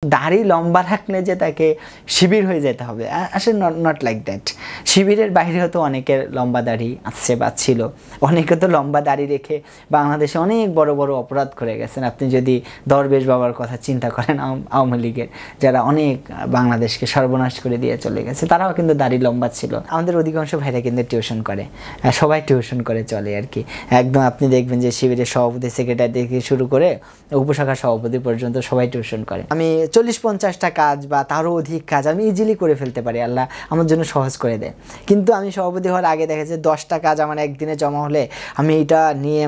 দাড়ি লম্বা রাখলে যে তাকে শিবির হয়ে যেতে হবে, আসলে নট লাইক দ্যাট। শিবিরের বাইরেও তো অনেকের লম্বা দাড়ি আছে বা ছিল, অনেকে তো লম্বা দাড়ি রেখে বাংলাদেশে অনেক বড় বড় অপরাধ করে গেছেন। আপনি যদি দরবেশ বাবার কথা চিন্তা করেন, আওয়ামী লীগের যারা অনেক বাংলাদেশকে সর্বনাশ করে দিয়ে চলে গেছে, তারাও কিন্তু দাড়ি লম্বা ছিল। আমাদের অধিকাংশ ভাইরা কিন্তু টিউশন করে, সবাই টিউশন করে চলে আর কি। একদম আপনি দেখবেন যে শিবিরের সভাপতি, সেক্রেটারি থেকে শুরু করে উপশাখার সভাপতি পর্যন্ত সবাই টিউশন করে। আমি 40-50টা কাজ বা তারও অধিক কাজ আমি ইজিলি করে ফেলতে পারি, আল্লাহ আমার জন্য সহজ করে দেয়। কিন্তু আমি সভাপতি হওয়ার আগে দেখা যায় 10টা কাজ আমার একদিনে জমা হলে আমি এটা নিয়ে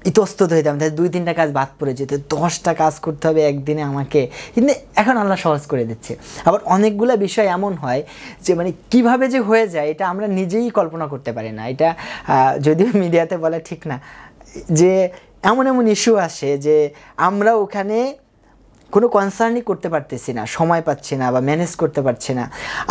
ইতস্তত হইতাম, তাই 2-3টা কাজ বাদ পড়ে যেত। 10টা কাজ করতে হবে একদিনে আমাকে, কিন্তু এখন আল্লাহ সহজ করে দিচ্ছে। আবার অনেকগুলো বিষয় এমন হয় যে কিভাবে যে হয়ে যায় এটা আমরা নিজেই কল্পনা করতে পারি না। এটা যদিও মিডিয়াতে বলা ঠিক না, যে এমন এমন ইস্যু আসে যে আমরা ওখানে কোনো কনসার্নই করতে পারতেছি না, সময় পাচ্ছি না বা ম্যানেজ করতে পারছি না।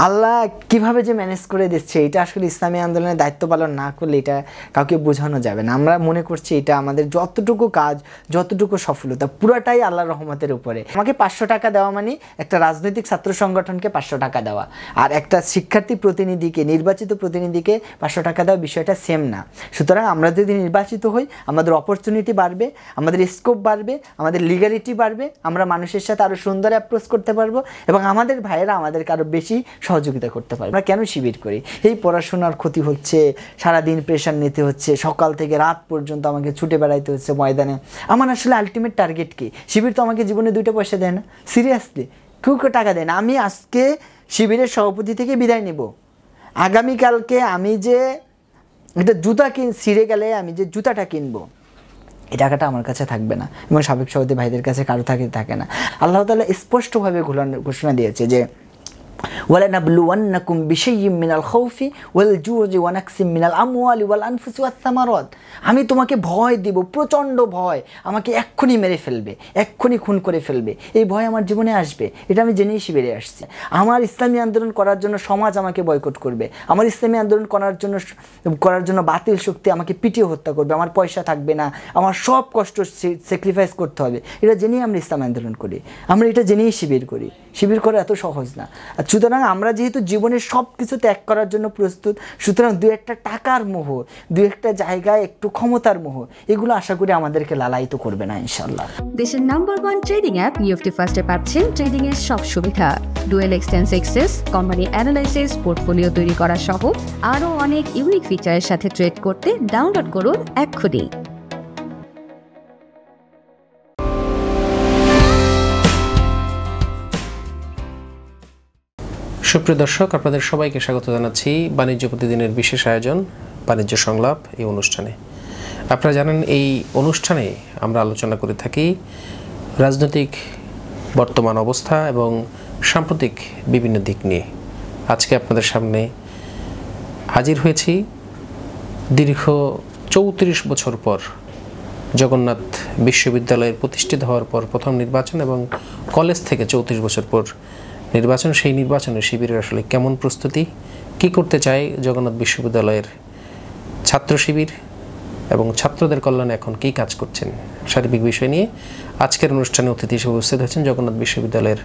আল্লাহ কিভাবে যে ম্যানেজ করে দিচ্ছে, এটা আসলে ইসলামী আন্দোলনের দায়িত্ব পালন না করলে এটা কাউকে বোঝানো যাবে না। আমরা মনে করছি এটা আমাদের যতটুকু কাজ, যতটুকু সফলতা পুরাটাই আল্লাহর রহমতের উপরে। আমাকে 500 টাকা দেওয়া একটা রাজনৈতিক ছাত্র সংগঠনকে 500 টাকা দেওয়া, আর একটা শিক্ষার্থী প্রতিনিধিকে, নির্বাচিত প্রতিনিধিকে 500 টাকা দেওয়া বিষয়টা সেম না। সুতরাং আমরা যদি নির্বাচিত হই, আমাদের অপরচুনিটি বাড়বে, আমাদের স্কোপ বাড়বে, আমাদের লিগ্যালিটি বাড়বে, আমরা মানুষের সাথে আরো সুন্দর অ্যাপ্রোচ করতে পারবো এবং আমাদের ভাইয়েরা আমাদেরকে আরো বেশি সহযোগিতা করতে পারবে। আমরা কেন শিবির করি? এই পড়াশোনার ক্ষতি হচ্ছে, সারাদিন প্রেশার নিতে হচ্ছে, সকাল থেকে রাত পর্যন্ত আমাকে ছুটে বেড়াইতে হচ্ছে ময়দানে। আমার আসলে আলটিমেট টার্গেট কি? শিবির তো আমাকে জীবনে 2টা পয়সা দেয় না, সিরিয়াসলি কেউ টাকা দেয় না। আমি আজকে শিবিরের সভাপতি থেকে বিদায় নেব, আগামীকালকে আমি যে একটা জুতা ছিঁড়ে গেলে আমি যে জুতাটা কিনবো, এই টাকাটা আমার কাছে থাকবে না এবং সাবেক সভাপতি ভাইদের কাছে কারো থাকে না। আল্লাহ তাআলা স্পষ্টভাবে ঘোষণা দিয়েছে যে ওয়ালানাবলুওয়ান্নাকুম বিশাইইম মিনাল খাউফি ওয়াল জুউজি ওয়া নাকসিম মিনাল আমওয়ালি ওয়াল আনফুসি ওয়াস সামারাত। আমি তোমাকে ভয় দিব, প্রচণ্ড ভয়, আমাকে এক্ষুনি মেরে ফেলবে, এক্ষুনি খুন করে ফেলবে, এই ভয় আমার জীবনে আসবে। এটা আমি জেনেই শিবিরে আসছি। আমার ইসলামী আন্দোলন করার জন্য সমাজ আমাকে বয়কট করবে, আমার ইসলামী আন্দোলন করার জন্য বাতিল শক্তি আমাকে পিটিয়ে হত্যা করবে, আমার পয়সা থাকবে না, আমার সব কষ্ট স্যাক্রিফাইস করতে হবে। এটা জেনেই আমরা ইসলাম আন্দোলন করি, আমরা এটা জেনেই শিবির করি। শিবির করা এত সহজ না। সুতরাং আমরা যেহেতু জীবনের সব কিছু ত্যাগ করার জন্য প্রস্তুত, সুতরাং 2-একটা টাকার মোহ, 2-একটা জায়গায় একটু ক্ষমতার মোহ, এগুলো আশা করি আমাদেরকে লালায়িত করবে না ইনশাআল্লাহ। দেশের নাম্বার 1 ট্রেডিং অ্যাপ নিফটি ফার্স্টে পাচ্ছেন ট্রেডিং এর সব সুবিধা, dual exchange access, company analysis, portfolio তৈরি করা সহ আরও অনেক ইউনিক ফিচারের সাথে ট্রেড করতে ডাউনলোড করুন এক্ষুনি। সুপ্রিয় দর্শক, আপনাদের সবাইকে স্বাগত জানাচ্ছি বাণিজ্য প্রতিদিনের বিশেষ আয়োজন বাণিজ্য সংলাপ এই অনুষ্ঠানে। আপনারা জানেন এই অনুষ্ঠানে আমরা আলোচনা করে থাকি রাজনৈতিক বর্তমান অবস্থা এবং সাম্প্রতিক বিভিন্ন দিক নিয়ে। আজকে আপনাদের সামনে হাজির হয়েছি দীর্ঘ 34 বছর পর জগন্নাথ বিশ্ববিদ্যালয়ের প্রতিষ্ঠিত হওয়ার পর প্রথম নির্বাচন এবং কলেজ থেকে 34 বছর পর নির্বাচন। সেই নির্বাচনে শিবিরের আসলে কেমন প্রস্তুতি, কি করতে চায় জগন্নাথ বিশ্ববিদ্যালয়ের ছাত্র শিবির এবং ছাত্রদের কল্যাণে এখন কী কাজ করছেন, সার্বিক বিষয় নিয়ে আজকের অনুষ্ঠানে অতিথি হিসেবে উপস্থিত হয়েছেন জগন্নাথ বিশ্ববিদ্যালয়ের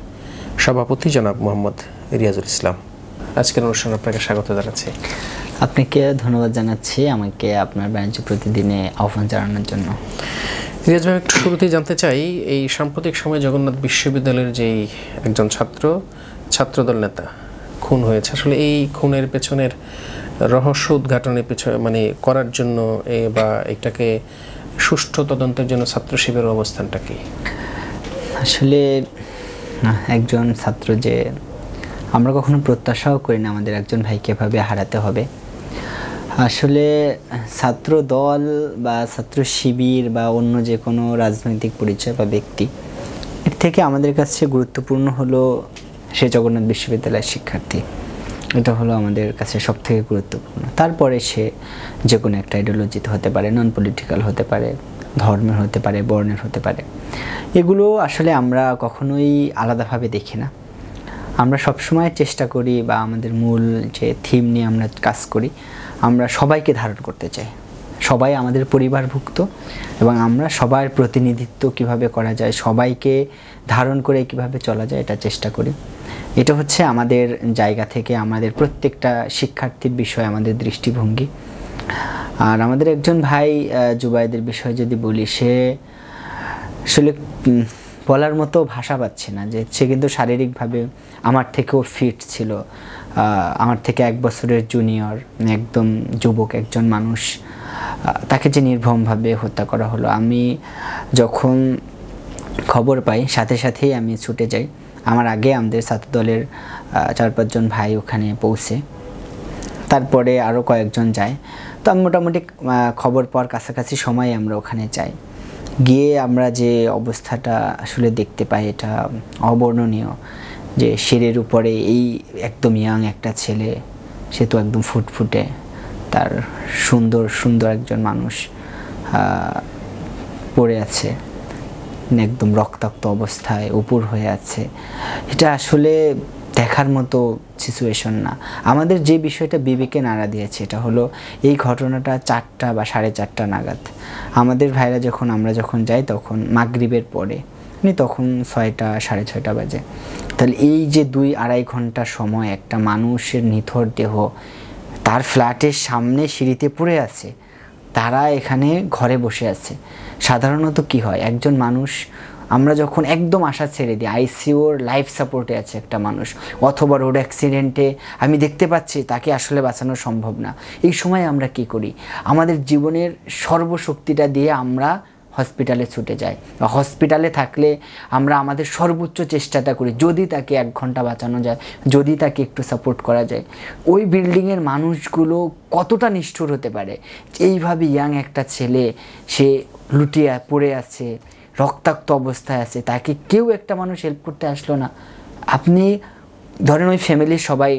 সভাপতি জনাব মোহাম্মদ রিয়াজুল ইসলাম। আজকের অনুষ্ঠানে আপনাকে স্বাগত জানাচ্ছি। আপনাকে ধন্যবাদ জানাচ্ছি আমাকে আপনার বাণিজ্য প্রতিদিনে আহ্বান জানানোর জন্য। রিয়াজ ভাই, একটু শুরুতেই জানতে চাই, এই সাম্প্রতিক সময়ে জগন্নাথ বিশ্ববিদ্যালয়ের যেই একজন ছাত্রদল নেতা খুন হয়েছে, আসলে এই খুনের পেছনের রহস্য উদ্ঘাটনের পেছনে করার জন্য বা এটাকে সুষ্ঠু তদন্তের জন্য ছাত্র শিবিরের অবস্থানটা কি? আসলে একজন ছাত্র, যে আমরা কখনো প্রত্যাশাও করি না আমাদের একজন ভাইকে এভাবে হারাতে হবে। আসলে ছাত্র দল বা ছাত্র শিবির বা অন্য যে কোনো রাজনৈতিক পরিচয় বা ব্যক্তি, এর থেকে আমাদের কাছে গুরুত্বপূর্ণ হলো সে জগন্নাথ বিশ্ববিদ্যালয়ের শিক্ষার্থী। এটা হলো আমাদের কাছে সব থেকে গুরুত্বপূর্ণ। তারপরে সে যে কোনো একটা আইডিওলজিতে হতে পারে, নন পলিটিক্যাল হতে পারে, ধর্মের হতে পারে, বর্ণের হতে পারে। এগুলো আসলে আমরা কখনোই আলাদাভাবে দেখি না। আমরা সবসময় চেষ্টা করি বা আমাদের মূল যে থিম নিয়ে আমরা কাজ করি, আমরা সবাইকে ধারণ করতে চাই, সবাই আমাদের পরিবারভুক্ত এবং আমরা সবার প্রতিনিধিত্ব কিভাবে করা যায়, সবাইকে ধারণ করে কিভাবে চলা যায়, এটা চেষ্টা করি। এটা হচ্ছে আমাদের জায়গা থেকে আমাদের প্রত্যেকটা শিক্ষার্থীর বিষয় আমাদের দৃষ্টিভঙ্গি। আর আমাদের একজন ভাই জুবাইদের বিষয়ে যদি বলি, সে আসলে বলার মতো ভাষা পাচ্ছে না, যে সে কিন্তু শারীরিকভাবে আমার থেকেও ফিট ছিল, আমার থেকে 1 বছরের জুনিয়র, একদম যুবক একজন মানুষ। তাকে যে নির্মমভাবে হত্যা করা হলো, আমি যখন খবর পাই সাথে সাথেই আমি ছুটে যাই। আমার আগে আমাদের ছাত্রদলের 4-5 জন ভাই ওখানে পৌঁছে, তারপরে আরও কয়েকজন যায়। তো আমি মোটামুটি খবর পাওয়ার কাছাকাছি সময়ে আমরা ওখানে যাই। গিয়ে আমরা যে অবস্থাটা আসলে দেখতে পাই, এটা অবর্ণনীয়। যে শিরের উপরে এই একদম ইয়াং একটা ছেলে, সে তো একদম ফুটফুটে, তার সুন্দর সুন্দর একজন মানুষ পড়ে আছে একদম রক্তাক্ত অবস্থায়, উপর হয়ে আছে। এটা আসলে দেখার মতো সিচুয়েশন না। আমাদের যে বিষয়টা বিবেকে নাড়া দিয়েছে, এটা হলো এই ঘটনাটা 4টা বা 4:30 নাগাদ। আমাদের ভাইরা আমরা যখন যাই তখন মাগরিবের পরে, তখন 6টা 6:30 বাজে। তাহলে এই যে 2-2.5 ঘন্টা সময় একটা মানুষের নিথর দেহ তার ফ্ল্যাটের সামনে সিঁড়িতে পড়ে আছে, তারা এখানে ঘরে বসে আছে। সাধারণত কি হয়, একজন মানুষ আমরা যখন একদম আশা ছেড়ে দিই, আইসিইউর লাইফ সাপোর্টে আছে একটা মানুষ, অথবা রোড অ্যাক্সিডেন্টে আমি দেখতে পাচ্ছি তাকে আসলে বাঁচানো সম্ভব না, এই সময় আমরা কি করি, আমাদের জীবনের সর্বশক্তিটা দিয়ে আমরা হসপিটালে ছুটে যাই। হসপিটালে থাকলে আমরা আমাদের সর্বোচ্চ চেষ্টাটা করি, যদি তাকে 1 ঘন্টা বাঁচানো যায়, যদি তাকে একটু সাপোর্ট করা যায়। ওই বিল্ডিংয়ের মানুষগুলো কতটা নিষ্ঠুর হতে পারে, এইভাবে ইয়াং একটা ছেলে সে লুটিয়ে পড়ে আছে, রক্তাক্ত অবস্থায় আছে, তাকে কেউ একটা মানুষ হেল্প করতে আসলো না। আপনি ধরেন ওই ফ্যামিলির সবাই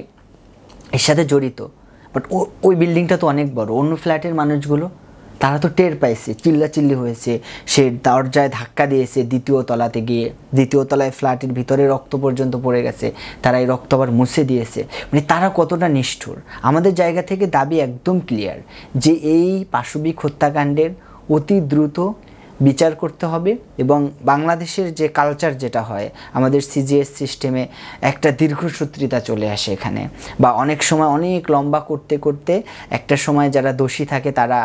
এর সাথে জড়িত, বাট ওই বিল্ডিংটা তো অনেক বড়, অন্য ফ্ল্যাটের মানুষগুলো তারা তো টের পাইছে, চিল্লাচিল্লি হয়েছে, সে দরজায় ধাক্কা দিয়েছে 2য় তলাতে গিয়ে, 2য় তলায় ফ্ল্যাটের ভিতরে রক্ত পর্যন্ত পড়ে গেছে, তারা এই রক্ত আবার মুছে দিয়েছে। মানে তারা কতটা নিষ্ঠুর। আমাদের জায়গা থেকে দাবি একদম ক্লিয়ার যে এই পাশবিক হত্যাকাণ্ডের অতি দ্রুত বিচার করতে হবে, এবং বাংলাদেশের যে কালচার যেটা হয়, আমাদের সিজিএস সিস্টেমে একটা দীর্ঘসূত্রিতা চলে আসে এখানে, বা অনেক সময় অনেক লম্বা করতে করতে একটা সময় যারা দোষী থাকে তারা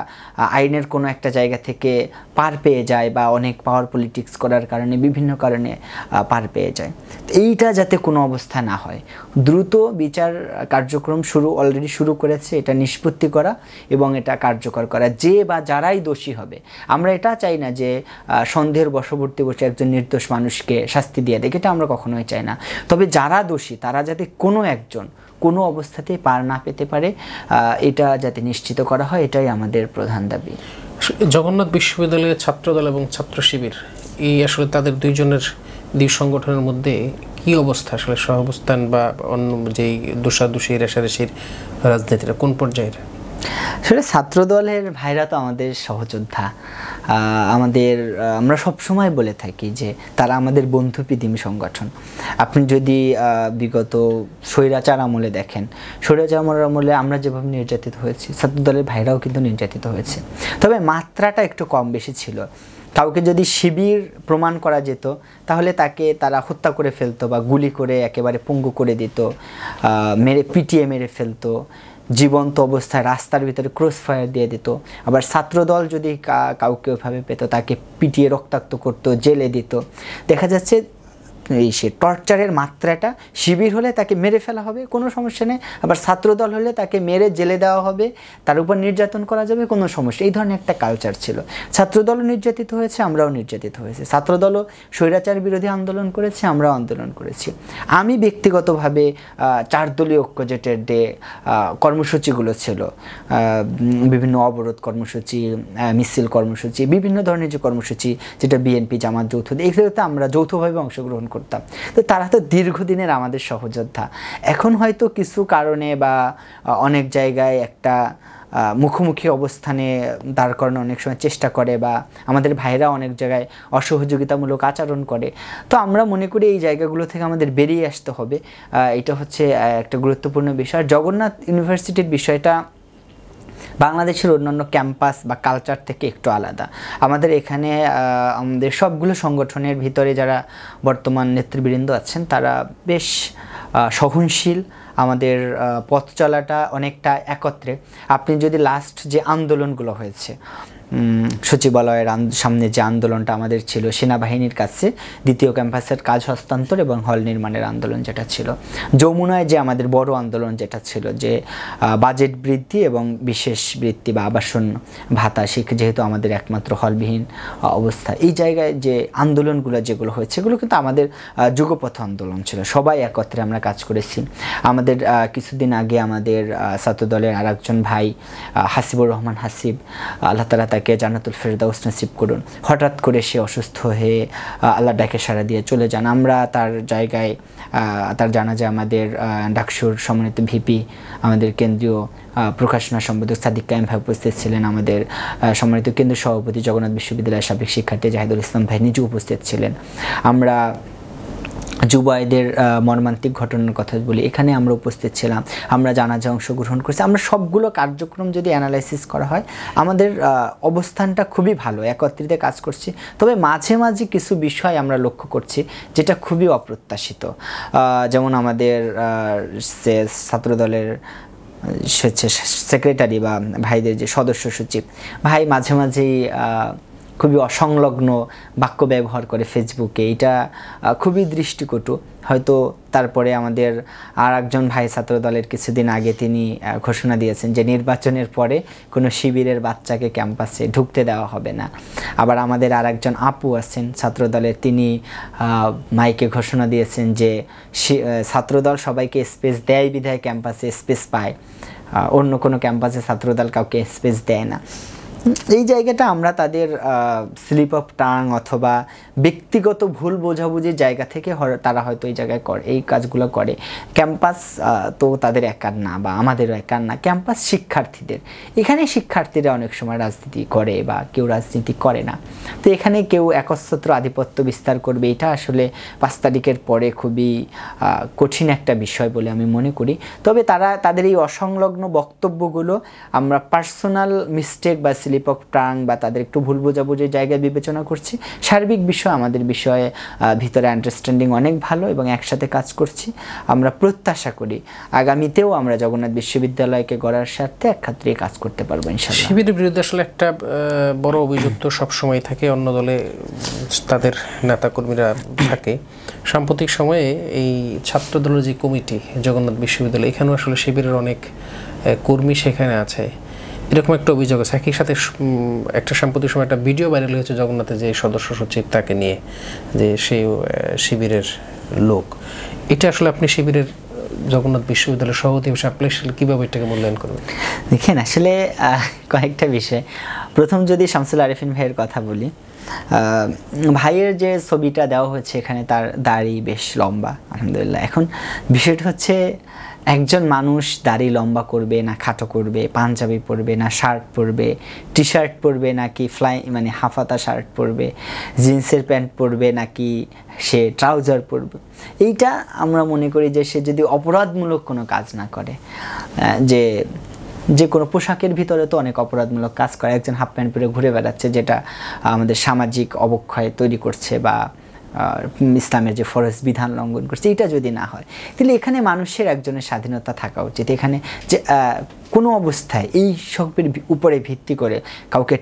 আইনের কোনো একটা জায়গা থেকে পার পেয়ে যায়, বা অনেক পাওয়ার পলিটিক্স করার কারণে বিভিন্ন কারণে পার পেয়ে যায়। এইটা যাতে কোনো অবস্থা না হয়, দ্রুত বিচার কার্যক্রম অলরেডি শুরু করেছে, এটা নিষ্পত্তি করা এবং এটা কার্যকর করা। যে বা যারাই দোষী হবে, আমরা এটা চাই না যে সন্দেহের বশবর্তী বসে একজন নির্দোষ মানুষকে শাস্তি দিয়ে দেয়, এটা আমরা কখনোই চাই না। তবে যারা দোষী তারা যাতে কোনো অবস্থাতেই পার না পেতে পারে, এটা যাতে নিশ্চিত করা হয়, এটাই আমাদের প্রধান দাবি। জগন্নাথ বিশ্ববিদ্যালয়ের ছাত্রদল এবং ছাত্র শিবির, এই আসলে তাদের দুই সংগঠনের মধ্যে কি অবস্থা, আসলে সহাবস্থান বা অন্য যেই দোষাদোষী রেষারেষির রাজনীতিটা কোন পর্যায়ের? আসলে ছাত্রদলের ভাইরা তো আমাদের সহযোদ্ধা, আমরা সবসময় বলে থাকি যে তারা আমাদের বন্ধুপ্রীতিম সংগঠন। আপনি যদি বিগত স্বৈরাচার আমলে দেখেন, স্বৈরাচার আমলে আমরা যেভাবে নির্যাতিত হয়েছি, ছাত্রদলের ভাইরাও কিন্তু নির্যাতিত হয়েছে, তবে মাত্রাটা একটু কম বেশি ছিল। কাউকে যদি শিবির প্রমাণ করা যেত তাহলে তাকে তারা হত্যা করে ফেলতো, বা গুলি করে একেবারে পঙ্গু করে দিত, পিটিয়ে মেরে ফেলতো, জীবন্ত অবস্থায় রাস্তার ভিতরে ক্রস ফায়ার দিয়ে দিত। আবার ছাত্রদল যদি কাউকে ওইভাবে পেত, তাকে পিটিয়ে রক্তাক্ত করতো, জেলে দিত। দেখা যাচ্ছে সে টর্চারের মাত্রাটা, শিবির হলে তাকে মেরে ফেলা হবে, কোনো সমস্যা নেই, আবার ছাত্রদল হলে তাকে মেরে জেলে দেওয়া হবে, তার উপর নির্যাতন করা যাবে, কোনো সমস্যা। এই ধরনের একটা কালচার ছিল। ছাত্রদলও নির্যাতিত হয়েছে, আমরাও নির্যাতিত হয়েছে। ছাত্রদলও স্বৈরাচার বিরোধী আন্দোলন করেছে, আমরাও আন্দোলন করেছি। আমি ব্যক্তিগতভাবে 4 দলীয় ঐক্যজোটের যে কর্মসূচিগুলো ছিল, বিভিন্ন অবরোধ কর্মসূচি, মিছিল কর্মসূচি, বিভিন্ন ধরনের যে কর্মসূচি, যেটা বিএনপি জামাত যৌথ, এগুলোতে আমরা যৌথভাবে অংশগ্রহণ করতাম। তো তারা তো দীর্ঘদিনের আমাদের সহযোদ্ধা। এখন হয়তো কিছু কারণে বা অনেক জায়গায় একটা মুখোমুখি অবস্থানে দাঁড় করানো অনেক সময় চেষ্টা করে, বা আমাদের ভাইরা অনেক জায়গায় অসহযোগিতামূলক আচরণ করে। তো আমরা মনে করি এই জায়গাগুলো থেকে আমাদের বেরিয়ে আসতে হবে, এটা হচ্ছে একটা গুরুত্বপূর্ণ বিষয়। জগন্নাথ ইউনিভার্সিটির বিষয়টা বাংলাদেশের অন্যান্য ক্যাম্পাস বা কালচার থেকে একটু আলাদা। আমাদের এখানে আমাদের সবগুলো সংগঠনের ভিতরে যারা বর্তমান নেতৃবৃন্দ আছেন তারা বেশ সহনশীল। আমাদের পথ চলাটা অনেকটা একত্রে। আপনি যদি লাস্ট যে আন্দোলনগুলো হয়েছে, সচিবালয়ের সামনে যে আন্দোলনটা আমাদের ছিল, সেনাবাহিনীর কাছে দ্বিতীয় ক্যাম্পাসের কাজ হস্তান্তর এবং হল নির্মাণের আন্দোলন যেটা ছিল, যমুনায় যে আমাদের বড় আন্দোলন যেটা ছিল যে বাজেট বৃদ্ধি এবং বিশেষ বৃত্তি বা আবাসন ভাতা, যেহেতু আমাদের একমাত্র হলবিহীন অবস্থা, এই জায়গায় যে আন্দোলনগুলো যেগুলো হয়েছে এগুলো কিন্তু আমাদের যুগপথ আন্দোলন ছিল। সবাই একত্রে আমরা কাজ করেছি। আমাদের কিছুদিন আগে আমাদের ছাত্রদলের আরেকজন ভাই হাসিবুর রহমান হাসিব, আল্লাহ তাআলা তাকে জান্নাতুল ফেরদাউস নসিব করুন, হঠাৎ করে সে অসুস্থ হয়ে আল্লাহ ডাকে সাড়া দিয়ে চলে যান। আমরা তার জায়গায় তার জানাজা আমাদের ডাকসুর সম্মানিত ভিপি, আমাদের কেন্দ্রীয় প্রকাশনা সম্পাদক সাদিক কায়েম ভাই উপস্থিত ছিলেন, আমাদের সম্মানিত কেন্দ্রীয় সভাপতি জগন্নাথ বিশ্ববিদ্যালয়ের সাবেক শিক্ষার্থী জাহিদুল ইসলাম ভাই নিজে উপস্থিত ছিলেন। আমরা জুবাইদের মর্মান্তিক ঘটনার কথা বলি, এখানে আমরা উপস্থিত ছিলাম, আমরা জানাজা অংশগ্রহণ করছি। আমরা সবগুলো কার্যক্রম যদি অ্যানালাইসিস করা হয় আমাদের অবস্থানটা খুবই ভালো, একত্রিত কাজ করছি। তবে মাঝে মাঝে কিছু বিষয় আমরা লক্ষ্য করছি যেটা খুবই অপ্রত্যাশিত। যেমন আমাদের ছাত্রদলের সেক্রেটারি বা ভাইদের যে সদস্য সচিব ভাই মাঝে মাঝেই খুবই অসংলগ্ন বাক্য ব্যবহার করে ফেসবুকে, এটা খুবই দৃষ্টিকটু। হয়তো তারপরে আমাদের আর একজন ভাই ছাত্রদলের কিছুদিন আগে তিনি ঘোষণা দিয়েছেন যে নির্বাচনের পরে কোনো শিবিরের বাচ্চাকে ক্যাম্পাসে ঢুকতে দেওয়া হবে না। আবার আমাদের আর একজন আপু আছেন ছাত্রদলের, তিনি মাইকে ঘোষণা দিয়েছেন যে ছাত্রদল সবাইকে স্পেস দেয় বিধায় ক্যাম্পাসে স্পেস পায়, অন্য কোনো ক্যাম্পাসে ছাত্রদল কাউকে স্পেস দেয় না। এই জায়গাটা আমরা তাদের স্লিপ অফ টাং অথবা ব্যক্তিগত ভুল বোঝাবুঝির জায়গা থেকে তারা হয়তো এই জায়গায় করে এই কাজগুলো করে। ক্যাম্পাস তো তাদের একার না বা আমাদেরও একার না, ক্যাম্পাস শিক্ষার্থীদের। এখানে শিক্ষার্থীরা অনেক সময় রাজনীতি করে বা কেউ রাজনীতি করে না। তো এখানে কেউ একচ্ছত্র আধিপত্য বিস্তার করবে, এটা আসলে 5 তারিখের পরে খুবই কঠিন একটা বিষয় বলে আমি মনে করি। তবে তাদের এই অসংলগ্ন বক্তব্যগুলো আমরা পার্সোনাল মিস্টেক বা স্লিপ অফ টাং বা তাদের একটু ভুল বোঝাবুঝির জায়গায় বিবেচনা করছি। সার্বিক বিষয় আমাদের বিষয়ে ভিতরে আন্ডারস্ট্যান্ডিং অনেক ভালো এবং একসাথে কাজ করছি। আমরা প্রত্যাশা করি আগামীতেও আমরা জগন্নাথ বিশ্ববিদ্যালয়কে গড়ার স্বার্থে একত্রে কাজ করতে পারবো ইনশাআল্লাহ। শিবিরের বিরুদ্ধে আসলে একটা বড় অভিযোগ তো সবসময় থাকে, অন্য দলে তাদের নেতাকর্মীরা থাকে। সাম্প্রতিক সময়ে এই ছাত্রদলের যে কমিটি জগন্নাথ বিশ্ববিদ্যালয়, এখানেও আসলে শিবিরের অনেক কর্মী সেখানে আছে, এরকম একটা অভিযোগ আছে। একই সাথে একটা সাম্প্রতিক সময় একটা ভিডিও ভাইরাল হয়েছে জগন্নাথের যে সদস্য সচিব তাকে নিয়ে, যে সে শিবিরের লোক। এটা আসলে আপনি শিবিরের জগন্নাথ বিশ্ববিদ্যালয়ের সভাপতি হিসেবে আপনি কীভাবে এটাকে মূল্যায়ন করবেন? দেখেন, আসলে কয়েকটা বিষয়। প্রথম যদি শামসুল আরেফিন ভাইয়ের কথা বলি, ভাইয়ের যে ছবিটা দেওয়া হয়েছে এখানে তার দাড়ি বেশ লম্বা আলহামদুলিল্লাহ। এখন বিষয়টা হচ্ছে একজন মানুষ দাড়ি লম্বা করবে না খাটো করবে, পাঞ্জাবি পরবে না শার্ট পরবে, টি শার্ট পরবে নাকি মানে হাফাতা শার্ট পরবে, জিন্সের প্যান্ট পরবে নাকি সে ট্রাউজার পরবে, এইটা আমরা মনে করি যে সে যদি অপরাধমূলক কোনো কাজ না করে, যে কোনো পোশাকের ভিতরে তো অনেক অপরাধমূলক কাজ করে, একজন হাফ প্যান্ট পরে ঘুরে বেড়াচ্ছে যেটা আমাদের সামাজিক অবক্ষয় তৈরি করছে বা ইসলামের যে ফরজ বিধান লঙ্ঘন করছে, এটা যদি না হয় তাহলে এখানে মানুষের একজনের স্বাধীনতা থাকা উচিত। এখানে যে কোনো অবস্থায় এই সবের উপরে ভিত্তি করে কাউকে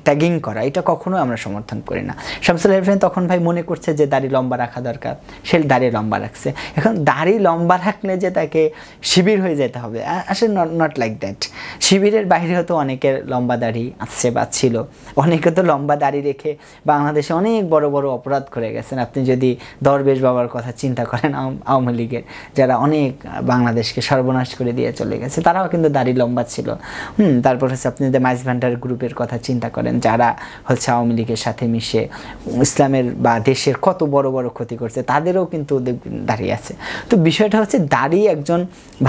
ট্যাগিং করা, এটা কখনো আমরা সমর্থন করি না। শামসুল আরেফিন তখন ভাই মনে করছে যে দাড়ি লম্বা রাখা দরকার, সে দাড়ি লম্বা রাখছে। এখন দাড়ি লম্বা রাখলে যে তাকে শিবির হয়ে যেতে হবে, আসলে নট লাইক দ্যাট। শিবিরের বাইরেও তো অনেকের লম্বা দাড়ি আছে বা ছিল, অনেকে তো লম্বা দাড়ি রেখে বাংলাদেশে অনেক বড় বড় অপরাধ করে গেছেন। আপনি যদি দরবেশ বাবার কথা চিন্তা করেন, আওয়ামী লীগের যারা অনেক বাংলাদেশকে সর্বনাশ করে দিয়ে চলে গেছে, তারাও কিন্তু দাড়ি লম্বা ছিল। তারপর হচ্ছে আপনি যদি মাইজ ভান্ডার গ্রুপের কথা চিন্তা করেন, যারা হচ্ছে আওয়ামী লীগের সাথে মিশে ইসলামের বা দেশের কত বড় বড় ক্ষতি করছে, তাদেরও কিন্তু দাড়ি আছে। তো বিষয়টা হচ্ছে দাড়ি একজন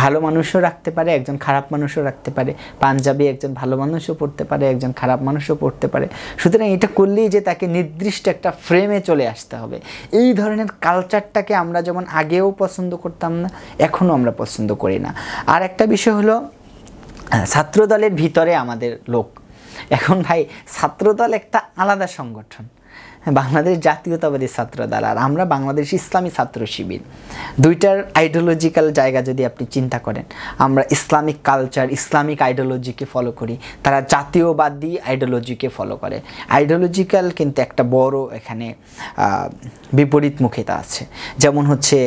ভালো মানুষও রাখতে পারে, একজন খারাপ মানুষও রাখতে পারে, পাঞ্জাবি একজন ভালো মানুষও পড়তে পারে, একজন খারাপ মানুষও পড়তে পারে। সুতরাং এটা করলেই যে তাকে নির্দিষ্ট একটা ফ্রেমে চলে আসতে হবে, এই ধরনের কালচারটাকে আমরা যেমন আগেও পছন্দ করতাম না, এখনও আমরা পছন্দ করি না। আর একটা বিষয় হলো ছাত্রদলের ভিতরে আমাদের লোক। এখন ভাই ছাত্রদল একটা আলাদা সংগঠন, বাংলাদেশ জাতীয়তাবাদী ছাত্রদল আর আমরা বাংলাদেশ ইসলামী ছাত্র শিবির, দুইটার আইডিওলজিক্যাল জায়গা যদি আপনি চিন্তা করেন, আমরা ইসলামিক কালচার ইসলামিক আইডিওলজিকে ফলো করি, তারা জাতীয়বাদী আইডিওলজিকে ফলো করে। আইডিওলজিক্যাল কিন্তু একটা বড় এখানে বিপরীতমুখিতা আছে। যেমন হচ্ছে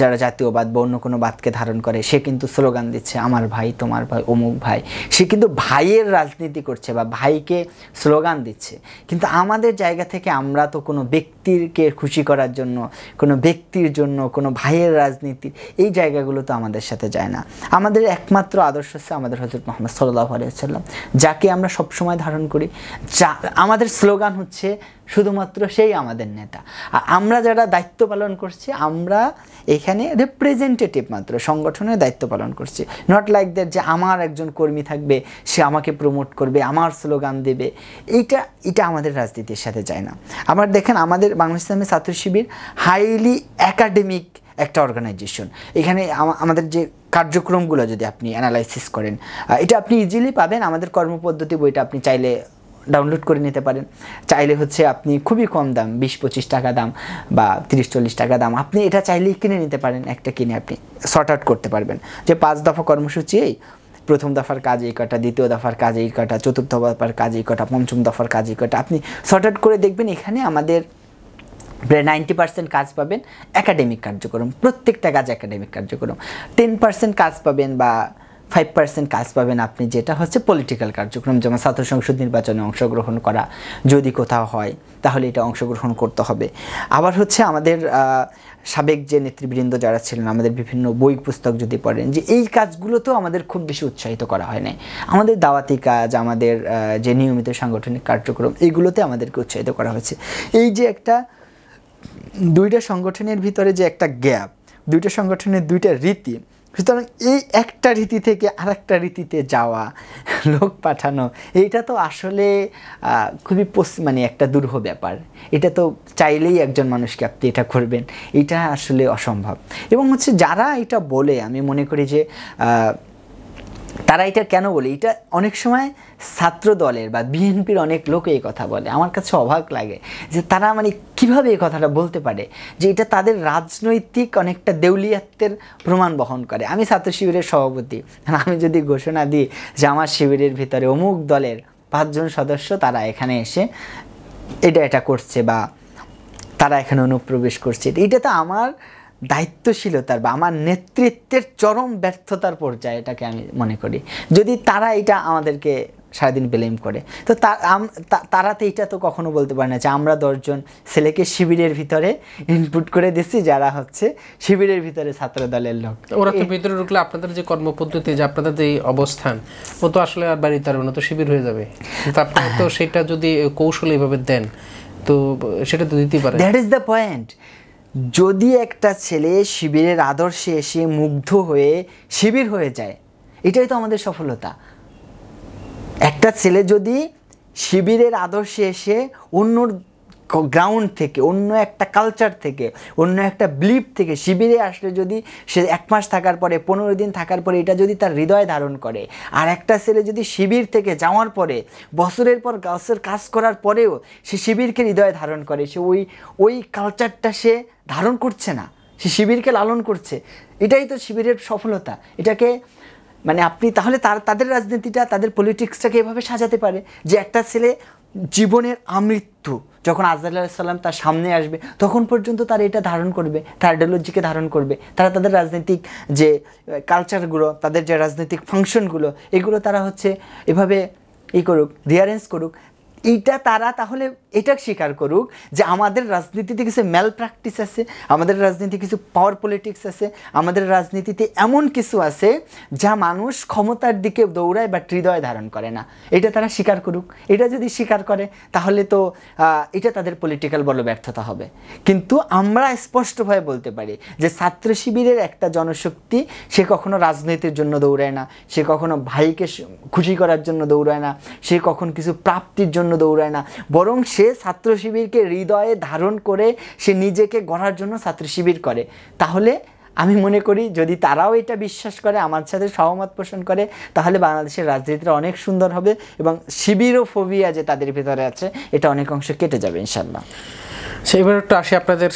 যারা জাতীয়বাদ বা অন্য কোনো বাদকে ধারণ করে সে কিন্তু স্লোগান দিচ্ছে আমার ভাই তোমার ভাই অমুক ভাই, সে কিন্তু ভাইয়ের রাজনীতি করছে বা ভাইকে স্লোগান দিচ্ছে। কিন্তু আমাদের জায়গা থেকে আমরা তো কোনো ব্যক্তিকে খুশি করার জন্য, কোনো ব্যক্তির জন্য, কোনো ভাইয়ের রাজনীতি, এই জায়গাগুলো তো আমাদের সাথে যায় না। আমাদের একমাত্র আদর্শ হচ্ছে আমাদের হযরত মুহাম্মদ সাল্লাল্লাহু আলাইহি ওয়াসাল্লাম, যাকে আমরা সবসময় ধারণ করি। যা আমাদের স্লোগান হচ্ছে শুধুমাত্র সেই আমাদের নেতা। আর আমরা যারা দায়িত্ব পালন করছি আমরা এখানে রিপ্রেজেন্টেটিভ মাত্র, সংগঠনের দায়িত্ব পালন করছি। নট লাইক দ্যাট যে আমার একজন কর্মী থাকবে, সে আমাকে প্রমোট করবে, আমার স্লোগান দেবে, এটা আমাদের রাজনীতির সাথে যায় না। আবার দেখেন আমাদের বাংলাদেশ ইসলামী ছাত্র শিবির হাইলি একাডেমিক একটা অর্গানাইজেশন। এখানে আমাদের যে কার্যক্রমগুলো যদি আপনি অ্যানালাইসিস করেন, এটা আপনি ইজিলি পাবেন। আমাদের কর্মপদ্ধতি বইটা আপনি চাইলে ডাউনলোড করে নিতে পারেন। চাইলে হচ্ছে আপনি খুবই কম দাম, 20-25 টাকা দাম বা 30-40 টাকা দাম, আপনি এটা চাইলেই কিনে নিতে পারেন। একটা কিনে আপনি শর্ট আউট করতে পারবেন যে 5 দফা কর্মসূচি, এই প্রথম দফার কাজ এই কটা, দ্বিতীয় দফার কাজ এই কটা, চতুর্থ দফার কাজ এই কটা, পঞ্চম দফার কাজ এই কটা, আপনি শর্ট আউট করে দেখবেন। এখানে আমাদের প্রায় 90% কাজ পাবেন একাডেমিক কার্যক্রম, প্রত্যেকটা কাজ একাডেমিক কার্যক্রম। 10% কাজ পাবেন বা 5% কাজ পাবেন আপনি যেটা হচ্ছে পলিটিক্যাল কার্যক্রম, যেমন ছাত্র সংসদ নির্বাচনে অংশগ্রহণ করা যদি কোথাও হয় তাহলে এটা অংশগ্রহণ করতে হবে। আবার হচ্ছে আমাদের সাবেক যে নেতৃবৃন্দ যারা ছিলেন, আমাদের বিভিন্ন বই পুস্তক যদি পড়েন, যে এই কাজগুলোতেও আমাদের খুব বেশি উৎসাহিত করা হয় না। আমাদের দাওয়াতি কাজ, আমাদের যে নিয়মিত সাংগঠনিক কার্যক্রম, এইগুলোতে আমাদেরকে উৎসাহিত করা হয়েছে। এই যে একটা দুইটা সংগঠনের ভিতরে যে একটা গ্যাপ, দুইটা সংগঠনের দুইটা রীতি, সুতরাং এই একটা রীতি থেকে আরেকটা রীতিতে যাওয়া, লোক পাঠানো, এইটা তো আসলে খুবই মানে একটা দুরূহ ব্যাপার। এটা তো চাইলেই একজন মানুষকে আপনি এটা করবেন, এটা আসলে অসম্ভব। এবং হচ্ছে যারা এটা বলে, আমি মনে করি যে তারা এটা কেন বলে, এটা অনেক সময় ছাত্র দলের বা বিএনপির অনেক লোক এই কথা বলে। আমার কাছে অবাক লাগে যে তারা মানে কিভাবে এই কথাটা বলতে পারে, যে এটা তাদের রাজনৈতিক অনেকটা দেউলিয়াত্বের প্রমাণ বহন করে। আমি ছাত্র শিবিরের সভাপতি, আমি যদি ঘোষণা দিই যে আমার শিবিরের ভিতরে অমুক দলের 5 জন সদস্য তারা এখানে এসে এটা করছে বা তারা এখানে অনুপ্রবেশ করছে, এটা তো আমার দায়িত্বশীলতার বা আমার নেতৃত্বের চরম ব্যর্থতার পর্যায়ে এটাকে আমি মনে করি। যদি তারা এটা আমাদেরকে সারাদিন ব্লেম করে, তো তারা তো এটা তো কখনো বলতে পারে না যে আমরা 10 জন ছেলেকে শিবিরের ভিতরে ইনপুট করে দিচ্ছি যারা হচ্ছে শিবিরের ভিতরে ছাত্র দলের লোক। ওরা তো ভিতরে ঢুকলে আপনাদের যে কর্মপদ্ধতি, যে আপনাদের যে অবস্থান, ও তো আসলে আর বাড়িতে পারবে না, তো শিবির হয়ে যাবে। কিন্তু আপনারা তো সেটা যদি কৌশল এইভাবে দেন তো সেটা তো দিতেই পারে। That is the point. যদি একটা ছেলে শিবিরের আদর্শে এসে মুগ্ধ হয়ে শিবির হয়ে যায়, এটাই তো আমাদের সফলতা। একটা ছেলে যদি শিবিরের আদর্শে এসে অন্য গ্রাউন্ড থেকে, অন্য একটা কালচার থেকে, অন্য একটা বিলিফ থেকে শিবিরে আসলে যদি সে 1 মাস থাকার পরে, 15 দিন থাকার পরে এটা যদি তার হৃদয় ধারণ করে, আর একটা ছেলে যদি শিবির থেকে যাওয়ার পরে বছরের পর বছর কাজ করার পরেও সে শিবিরকে হৃদয় ধারণ করে, সে ওই কালচারটা সে ধারণ করছে না, সে শিবিরকে লালন করছে, এটাই তো শিবিরের সফলতা। এটাকে মানে আপনি তাহলে তাদের রাজনীতিটা, তাদের পলিটিক্সটাকে এভাবে সাজাতে পারে যে একটা ছেলে জীবনের আমৃত্যু যখন আজরাইল আলাইহিস সালাম তার সামনে আসবে তখন পর্যন্ত তারা এটা ধারণ করবে, তার আইডিওলজিকে ধারণ করবে, তারা তাদের রাজনৈতিক যে কালচারগুলো, তাদের যে রাজনৈতিক ফাংশনগুলো, এগুলো তারা হচ্ছে এভাবে করুক, রিয়ারেঞ্জ করুক। এইটা তারা তাহলে এটা স্বীকার করুক যে আমাদের রাজনীতিতে কিছু ম্যাল প্র্যাকটিস আছে, আমাদের রাজনীতিতে কিছু পাওয়ার পলিটিক্স আছে, আমাদের রাজনীতিতে এমন কিছু আছে যা মানুষ ক্ষমতার দিকে দৌড়ায় বা হৃদয় ধারণ করে না। এটা তারা স্বীকার করুক। এটা যদি স্বীকার করে তাহলে তো এটা তাদের পলিটিক্যাল বড় ব্যর্থতা হবে। কিন্তু আমরা স্পষ্টভাবে বলতে পারি যে ছাত্র শিবিরের একটা জনশক্তি, সে কখনো রাজনীতির জন্য দৌড়ায় না, সে কখনো ভাইকে খুশি করার জন্য দৌড়ায় না, সে কখনো কিছু প্রাপ্তির জন্য দৌড়ায় না, বরং সে ছাত্র শিবিরকে হৃদয়ে ধারণ করে সে নিজেকে গড়ার জন্য ছাত্র শিবির করে। তাহলে আমি মনে করি যদি তারাও এটা বিশ্বাস করে, আমার সাথে সহমত পোষণ করে, তাহলে বাংলাদেশের রাজনীতিটা অনেক সুন্দর হবে এবং শিবিরোফোবিয়া যে তাদের ভিতরে আছে এটা অনেক অংশ কেটে যাবে ইনশাল্লাহ। এবার একটু আসি আপনাদের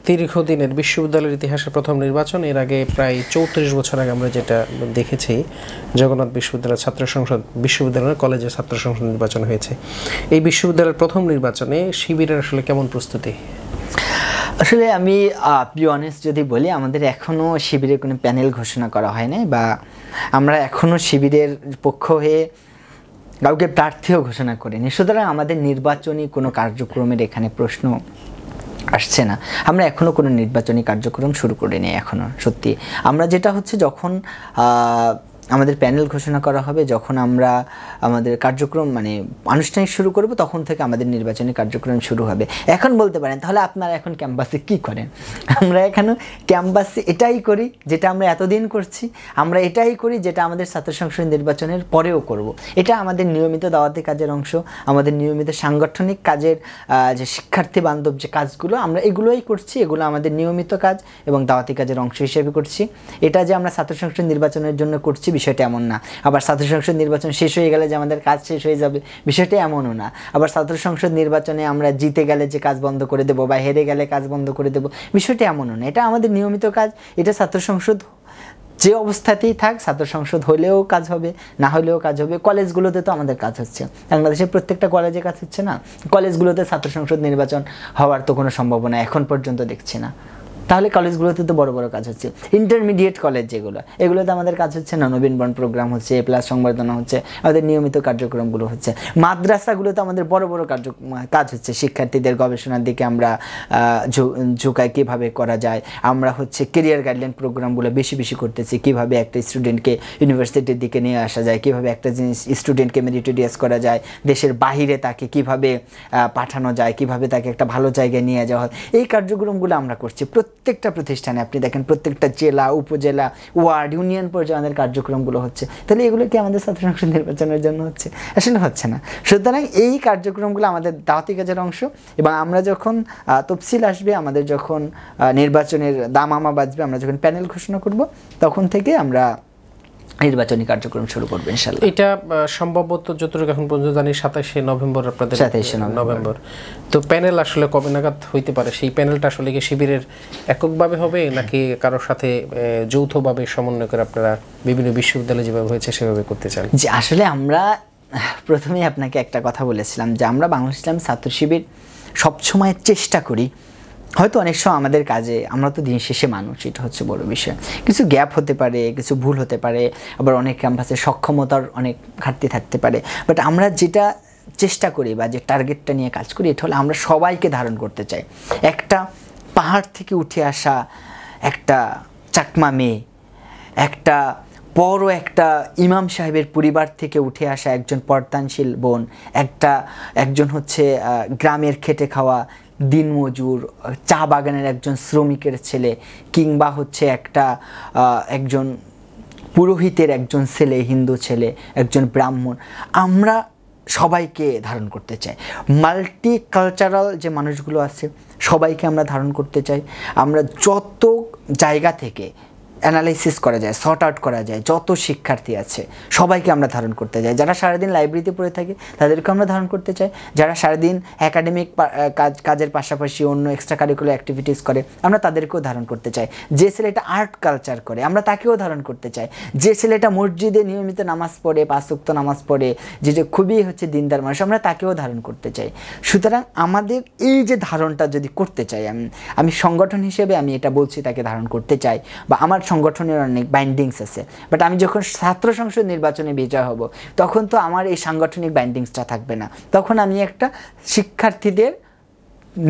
দীর্ঘদিনের বিশ্ববিদ্যালয়ের ইতিহাসের প্রথম নির্বাচন। এর আগে প্রায় 34 বছর আগে আমরা যেটা দেখেছি, জগন্নাথ বিশ্ববিদ্যালয়ের ছাত্র সংসদ, বিশ্ববিদ্যালয়ের কলেজের ছাত্র সংসদ নির্বাচন হয়েছে। এই বিশ্ববিদ্যালয়ের প্রথম নির্বাচনে শিবিরের আসলে কেমন প্রস্তুতি? আসলে আমি বি অনেস্ট যদি বলি, আমাদের এখনও শিবিরের কোনো প্যানেল ঘোষণা করা হয় নাই, বা আমরা এখনও শিবিরের পক্ষ হয়ে কাউকে প্রার্থীও ঘোষণা করিনি। সুতরাং আমাদের নির্বাচনী কোনো কার্যক্রমের এখানে প্রশ্ন আসছে না। আমরা এখনও কোনো নির্বাচনী কার্যক্রম শুরু করিনি এখনও। সত্যি আমরা যেটা হচ্ছে, যখন আমাদের প্যানেল ঘোষণা করা হবে, যখন আমরা আমাদের কার্যক্রম মানে আনুষ্ঠানিক শুরু করব, তখন থেকে আমাদের নির্বাচনী কার্যক্রম শুরু হবে। এখন বলতে পারেন তাহলে আপনারা এখন ক্যাম্পাসে কি করেন? আমরা এখনও ক্যাম্পাসে এটাই করি যেটা আমরা এতদিন করছি, আমরা এটাই করি যেটা আমাদের ছাত্র সংসদ নির্বাচনের পরেও করব। এটা আমাদের নিয়মিত দাওয়াতি কাজের অংশ, আমাদের নিয়মিত সাংগঠনিক কাজের যে শিক্ষার্থী বান্ধব যে কাজগুলো, আমরা এগুলোই করছি। এগুলো আমাদের নিয়মিত কাজ এবং দাওয়াতি কাজের অংশ হিসেবে করছি। এটা যে আমরা ছাত্র সংসদ নির্বাচনের জন্য করছি বিষয়টা এমন না। আবার ছাত্র সংসদ নির্বাচন শেষ হয়ে গেলে যে আমাদের কাজ শেষ হয়ে যাবে বিষয়টা এমনও না। আবার ছাত্র সংসদ নির্বাচনে আমরা জিতে গেলে যে কাজ বন্ধ করে দেবো বা হেরে গেলে কাজ বন্ধ করে দেবো বিষয়টা এমনও না। এটা আমাদের নিয়মিত কাজ। এটা ছাত্র সংসদ যে অবস্থাতেই থাক, ছাত্র সংসদ হলেও কাজ হবে, না হলেও কাজ হবে। কলেজগুলোতে তো আমাদের কাজ হচ্ছে, বাংলাদেশের প্রত্যেকটা কলেজে কাজ হচ্ছে না? কলেজগুলোতে ছাত্র সংসদ নির্বাচন হওয়ার তো কোনো সম্ভাবনা এখন পর্যন্ত দেখছি না। তাহলে কলেজগুলোতে তো বড় বড় কাজ হচ্ছে। ইন্টারমিডিয়েট কলেজ যেগুলো, এগুলোতে আমাদের কাজ হচ্ছে না? নবীন বরণ প্রোগ্রাম হচ্ছে, প্লাস সংবর্ধনা হচ্ছে, আমাদের নিয়মিত কার্যক্রমগুলো হচ্ছে। মাদ্রাসাগুলোতে আমাদের বড় বড় কাজ হচ্ছে। শিক্ষার্থীদের গবেষণার দিকে আমরা ঝুঁকাই, কীভাবে করা যায়। আমরা হচ্ছে কেরিয়ার গাইডলাইন প্রোগ্রামগুলো বেশি বেশি করতেছি, কীভাবে একটা স্টুডেন্টকে ইউনিভার্সিটির দিকে নিয়ে আসা যায়, কীভাবে একটা জিনিস স্টুডেন্টকে মেরিটোরিয়াস করা যায়, দেশের বাহিরে তাকে কীভাবে পাঠানো যায়, কীভাবে তাকে একটা ভালো জায়গায় নিয়ে যাওয়া হয়। এই কার্যক্রমগুলো আমরা করছি প্রত্যেকটা প্রতিষ্ঠানে। আপনি দেখেন প্রত্যেকটা জেলা, উপজেলা, ওয়ার্ড, ইউনিয়ন পর্যায়ে আমাদের কার্যক্রমগুলো হচ্ছে। তাহলে এগুলো কি আমাদের ছাত্র সংসদ নির্বাচনের জন্য হচ্ছে? আসলে হচ্ছে না। সুতরাং এই কার্যক্রমগুলো আমাদের দাওয়াতি কাজের অংশ। এবং আমরা যখন তফসিল আসবে, আমাদের যখন নির্বাচনের দামামা বাজবে, আমরা যখন প্যানেল ঘোষণা করব, তখন থেকে আমরা নির্বাচনী কার্যক্রম শুরু করবে ইনশাআল্লাহ। এটা সম্ভবত যতটুকু এখন পর্যন্ত জানি 27শে নভেম্বর আপনাদের 27শে নভেম্বর। তো প্যানেল আসলে কবে নাগাদ হইতে পারে? সেই প্যানেলটা আসলে কি শিবিরের এককভাবে হবে নাকি কারোর সাথে যৌথভাবে সমন্বয় করে আপনারা বিভিন্ন বিশ্ববিদ্যালয়ে যেভাবে হয়েছে সেভাবে করতে চান? যে আসলে আমরা প্রথমেই আপনাকে একটা কথা বলেছিলাম যে আমরা বাংলাদেশ ইসলামী ছাত্র শিবির সবসময় চেষ্টা করি, হয়তো অনেক সময় আমাদের কাজে, আমরা তো দিন শেষে মানুষ, এটা হচ্ছে বড় বিষয়, কিছু গ্যাপ হতে পারে, কিছু ভুল হতে পারে, আবার অনেক ক্যাম্পাসে সক্ষমতার অনেক ঘাটতি থাকতে পারে। বাট আমরা যেটা চেষ্টা করি বা যে টার্গেটটা নিয়ে কাজ করি, এটা হলো আমরা সবাইকে ধারণ করতে চাই। একটা পাহাড় থেকে উঠে আসা একটা চাকমা মেয়ে, একটা বড় একটা ইমাম সাহেবের পরিবার থেকে উঠে আসা একজন পর্দানশীল বোন, একজন হচ্ছে গ্রামের খেটে খাওয়া দিনমজুর, চা বাগানের একজন শ্রমিকের ছেলে, কিংবা হচ্ছে একজন পুরোহিতের একজন ছেলে, হিন্দু ছেলে, একজন ব্রাহ্মণ, আমরা সবাইকে ধারণ করতে চাই। মাল্টি কালচারাল যে মানুষগুলো আছে সবাইকে আমরা ধারণ করতে চাই। আমরা যত জায়গা থেকে অ্যানালাইসিস করা যায়, সর্ট আউট করা যায়, যত শিক্ষার্থী আছে সবাইকে আমরা ধারণ করতে চাই। যারা সারাদিন লাইব্রেরিতে পড়ে থাকে তাদেরকে আমরা ধারণ করতে চাই। যারা সারাদিন একাডেমিক কাজের পাশাপাশি অন্য এক্সট্রা কারিকুলার অ্যাক্টিভিটিস করে আমরা তাদেরকেও ধারণ করতে চাই। যে ছেলেটা আর্ট কালচার করে আমরা তাকেও ধারণ করতে চাই। যে ছেলেটা মসজিদে নিয়মিত নামাজ পড়ে, 5 ওয়াক্ত নামাজ পড়ে, যেটা খুবই হচ্ছে দিনদার মানুষ, আমরা তাকেও ধারণ করতে চাই। সুতরাং আমাদের এই যে ধারণটা যদি করতে চাই, আমি সংগঠন হিসেবে আমি এটা বলছি তাকে ধারণ করতে চাই, বা আমার সংগঠনের অনেক বাইন্ডিংস আছে। বাট আমি যখন ছাত্র সংসদ নির্বাচনে বিজয় হব তখন তো আমার এই সাংগঠনিক বাইন্ডিংসটা থাকবে না। তখন আমি একটা শিক্ষার্থীদের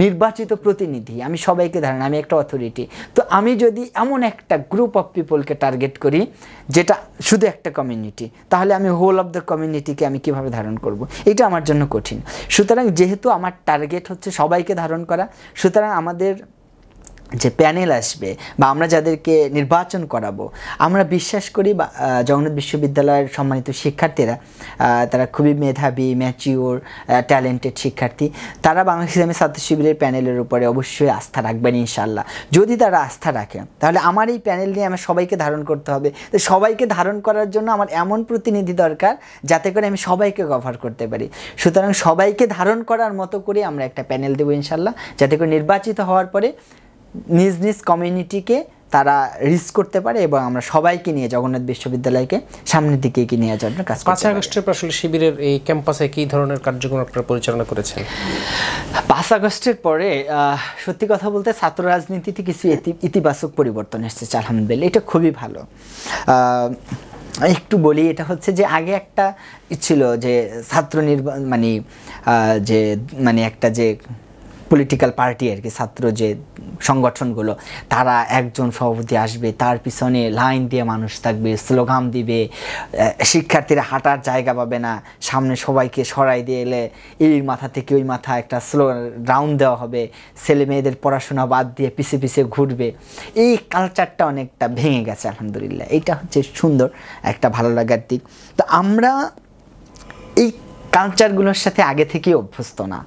নির্বাচিত প্রতিনিধি, আমি সবাইকে ধারণ, আমি একটা অথরিটি। তো আমি যদি এমন একটা গ্রুপ অফ পিপলকে টার্গেট করি যেটা শুধু একটা কমিউনিটি, তাহলে আমি হোল অফ দ্য কমিউনিটিকে আমি কিভাবে ধারণ করব? এটা আমার জন্য কঠিন। সুতরাং যেহেতু আমার টার্গেট হচ্ছে সবাইকে ধারণ করা, সুতরাং আমাদের যে প্যানেল আসবে বা আমরা যাদেরকে নির্বাচন করাবো, আমরা বিশ্বাস করি জগন্নাথ বিশ্ববিদ্যালয়ের সম্মানিত শিক্ষার্থীরা তারা খুবই মেধাবী, ম্যাচিওর, ট্যালেন্টেড শিক্ষার্থী। তারা বাংলাদেশ ইসলামী ছাত্র শিবিরের প্যানেলের উপরে অবশ্যই আস্থা রাখবেন ইনশাআল্লাহ। যদি তারা আস্থা রাখে তাহলে আমার এই প্যানেল নিয়ে আমার সবাইকে ধারণ করতে হবে। তো সবাইকে ধারণ করার জন্য আমার এমন প্রতিনিধি দরকার যাতে করে আমি সবাইকে কভার করতে পারি। সুতরাং সবাইকে ধারণ করার মতো করে আমরা একটা প্যানেল দেবো ইনশাআল্লাহ, যাতে করে নির্বাচিত হওয়ার পরে নিজ নিজ কমিউনিটিকে তারা রিচ করতে পারে এবং আমরা সবাইকে নিয়ে জগন্নাথ বিশ্ববিদ্যালয়কে সামনের দিকে এগিয়ে নিয়ে যাওয়ার জন্য কাজ করতে পারি। 5 আগস্টের আসলে শিবিরের এই ক্যাম্পাসে কী ধরনের কার্যক্রম আপনারা পরিচালনা করেছেন? 5 আগস্টের পরে সত্যি কথা বলতে ছাত্র রাজনীতিতে কিছু ইতিবাচক পরিবর্তন এসেছে আলহামদুলিল্লাহ, এটা খুবই ভালো। একটু বলি, এটা হচ্ছে যে আগে একটা ছিল যে ছাত্র একটা যে পলিটিক্যাল পার্টি আর কি, ছাত্র যে সংগঠনগুলো, তারা একজন সভাপতি আসবে, তার পিছনে লাইন দিয়ে মানুষ থাকবে, স্লোগান দিবে, শিক্ষার্থীরা হাঁটার জায়গা পাবে না, সামনে সবাইকে সরাই দিয়ে এলে এই মাথা থেকে ওই মাথা একটা স্লোগান রাউন্ড দেওয়া হবে, ছেলে মেয়েদের পড়াশোনা বাদ দিয়ে পিছে পিছে ঘুরবে। এই কালচারটা অনেকটা ভেঙে গেছে আলহামদুলিল্লাহ, এইটা হচ্ছে সুন্দর একটা ভালো লাগার দিক। তো আমরা এই কালচারগুলোর সাথে আগে থেকেই অভ্যস্ত না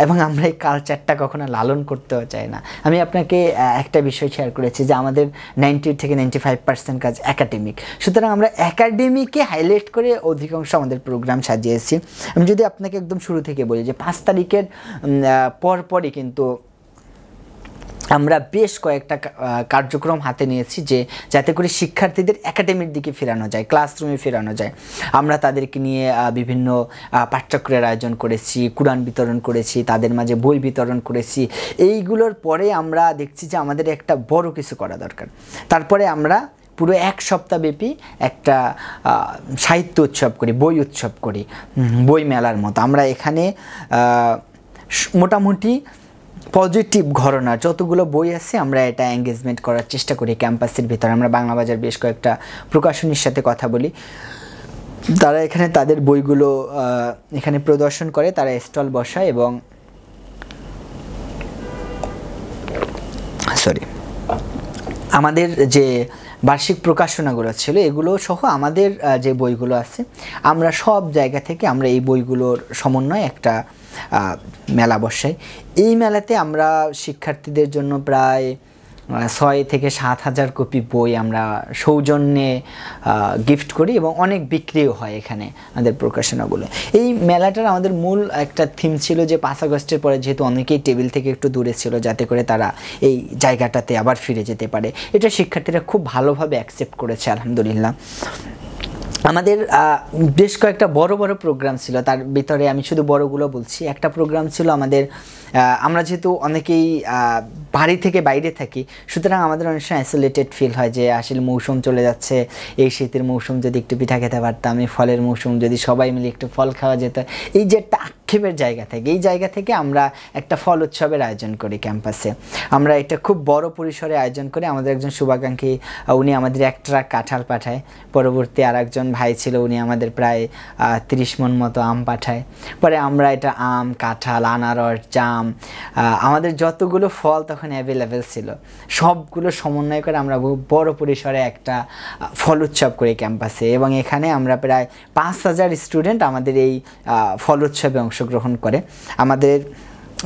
এবং আমরা এই কালচারটা কখনো লালন করতেও চাই না। আমি আপনাকে একটা বিষয় শেয়ার করেছি যে আমাদের 90 থেকে 95% কাজ একাডেমিক, সুতরাং আমরা একাডেমিকে হাইলাইট করে অধিকাংশ আমাদের প্রোগ্রাম সাজিয়েছি। আমি যদি আপনাকে একদম শুরু থেকে বলি যে 5 তারিখের পরপরই কিন্তু আমরা বেশ কয়েকটা কার্যক্রম হাতে নিয়েছি যে যাতে করে শিক্ষার্থীদের একাডেমির দিকে ফেরানো যায়, ক্লাসরুমে ফেরানো যায়। আমরা তাদেরকে নিয়ে বিভিন্ন পাঠ্যক্রমের আয়োজন করেছি, কুরআন বিতরণ করেছি, তাদের মাঝে বই বিতরণ করেছি। এইগুলোর পরে আমরা দেখছি যে আমাদের একটা বড় কিছু করা দরকার। তারপরে আমরা পুরো 1 সপ্তাহব্যাপী একটা সাহিত্য উৎসব করি, বই উৎসব করি, বই মেলার মতো। আমরা এখানে মোটামুটি পজিটিভ ঘটনা যতগুলো বই আছে আমরা এটা এঙ্গেজমেন্ট করার চেষ্টা করি ক্যাম্পাসের ভিতরে। আমরা বাংলা বাজার বেশ কয়েকটা প্রকাশনীর সাথে কথা বলি, তারা এখানে তাদের বইগুলো এখানে প্রদর্শন করে, তারা স্টল বসায় এবং আমাদের যে বার্ষিক প্রকাশনাগুলো ছিল এগুলো সহ আমাদের যে বইগুলো আছে আমরা সব জায়গা থেকে আমরা এই বইগুলোর সমন্বয়ে একটা মেলা বসাই। এই মেলাতে আমরা শিক্ষার্থীদের জন্য প্রায় 6 থেকে 7 হাজার কপি বই আমরা সৌজন্যে গিফট করি এবং অনেক বিক্রিও হয় এখানে আমাদের প্রকাশনাগুলো। এই মেলাটার আমাদের মূল একটা থিম ছিল যে 5 আগস্টের পরে যেহেতু অনেকেই টেবিল থেকে একটু দূরে ছিল, যাতে করে তারা এই জায়গাটাতে আবার ফিরে যেতে পারে। এটা শিক্ষার্থীরা খুব ভালোভাবে অ্যাকসেপ্ট করেছে আলহামদুলিল্লাহ। আমাদের বেশ কয়েকটা বড় বড় প্রোগ্রাম ছিল, তার ভিতরে আমি শুধু বড়গুলো বলছি। একটা প্রোগ্রাম ছিল আমাদের, আমরা যেহেতু অনেকেই বাড়ি থেকে বাইরে থাকি, সুতরাং আমাদের অনেক সময় আইসোলেটেড ফিল হয় যে আসলে মৌসুম চলে যাচ্ছে, এই শীতের মৌসুম যদি একটু পিঠা খেতে পারতাম, এই ফলের মৌসুম যদি সবাই মিলে একটু ফল খাওয়া যেত, এই যে একটা আক্ষেপের জায়গা থেকে, এই জায়গা থেকে আমরা একটা ফল উৎসবের আয়োজন করি ক্যাম্পাসে। আমরা এটা খুব বড় পরিসরে আয়োজন করি। আমাদের একজন শুভাকাঙ্ক্ষী উনি আমাদের 1 ট্রাক কাঁঠাল পাঠায়, পরবর্তী আর একজন ভাই ছিল উনি আমাদের প্রায় 30 মণ মতো আম পাঠায়। পরে আমরা এটা আম, কাঁঠাল, আনারস, জাম, আমাদের যতগুলো ফল তখন অ্যাভেলেবেল ছিল সবগুলো সমন্বয় করে আমরা বড় পরিসরে একটা ফল উৎসব করি ক্যাম্পাসে এবং এখানে আমরা প্রায় 5000 স্টুডেন্ট আমাদের এই ফল উৎসবে অংশগ্রহণ করে। আমাদের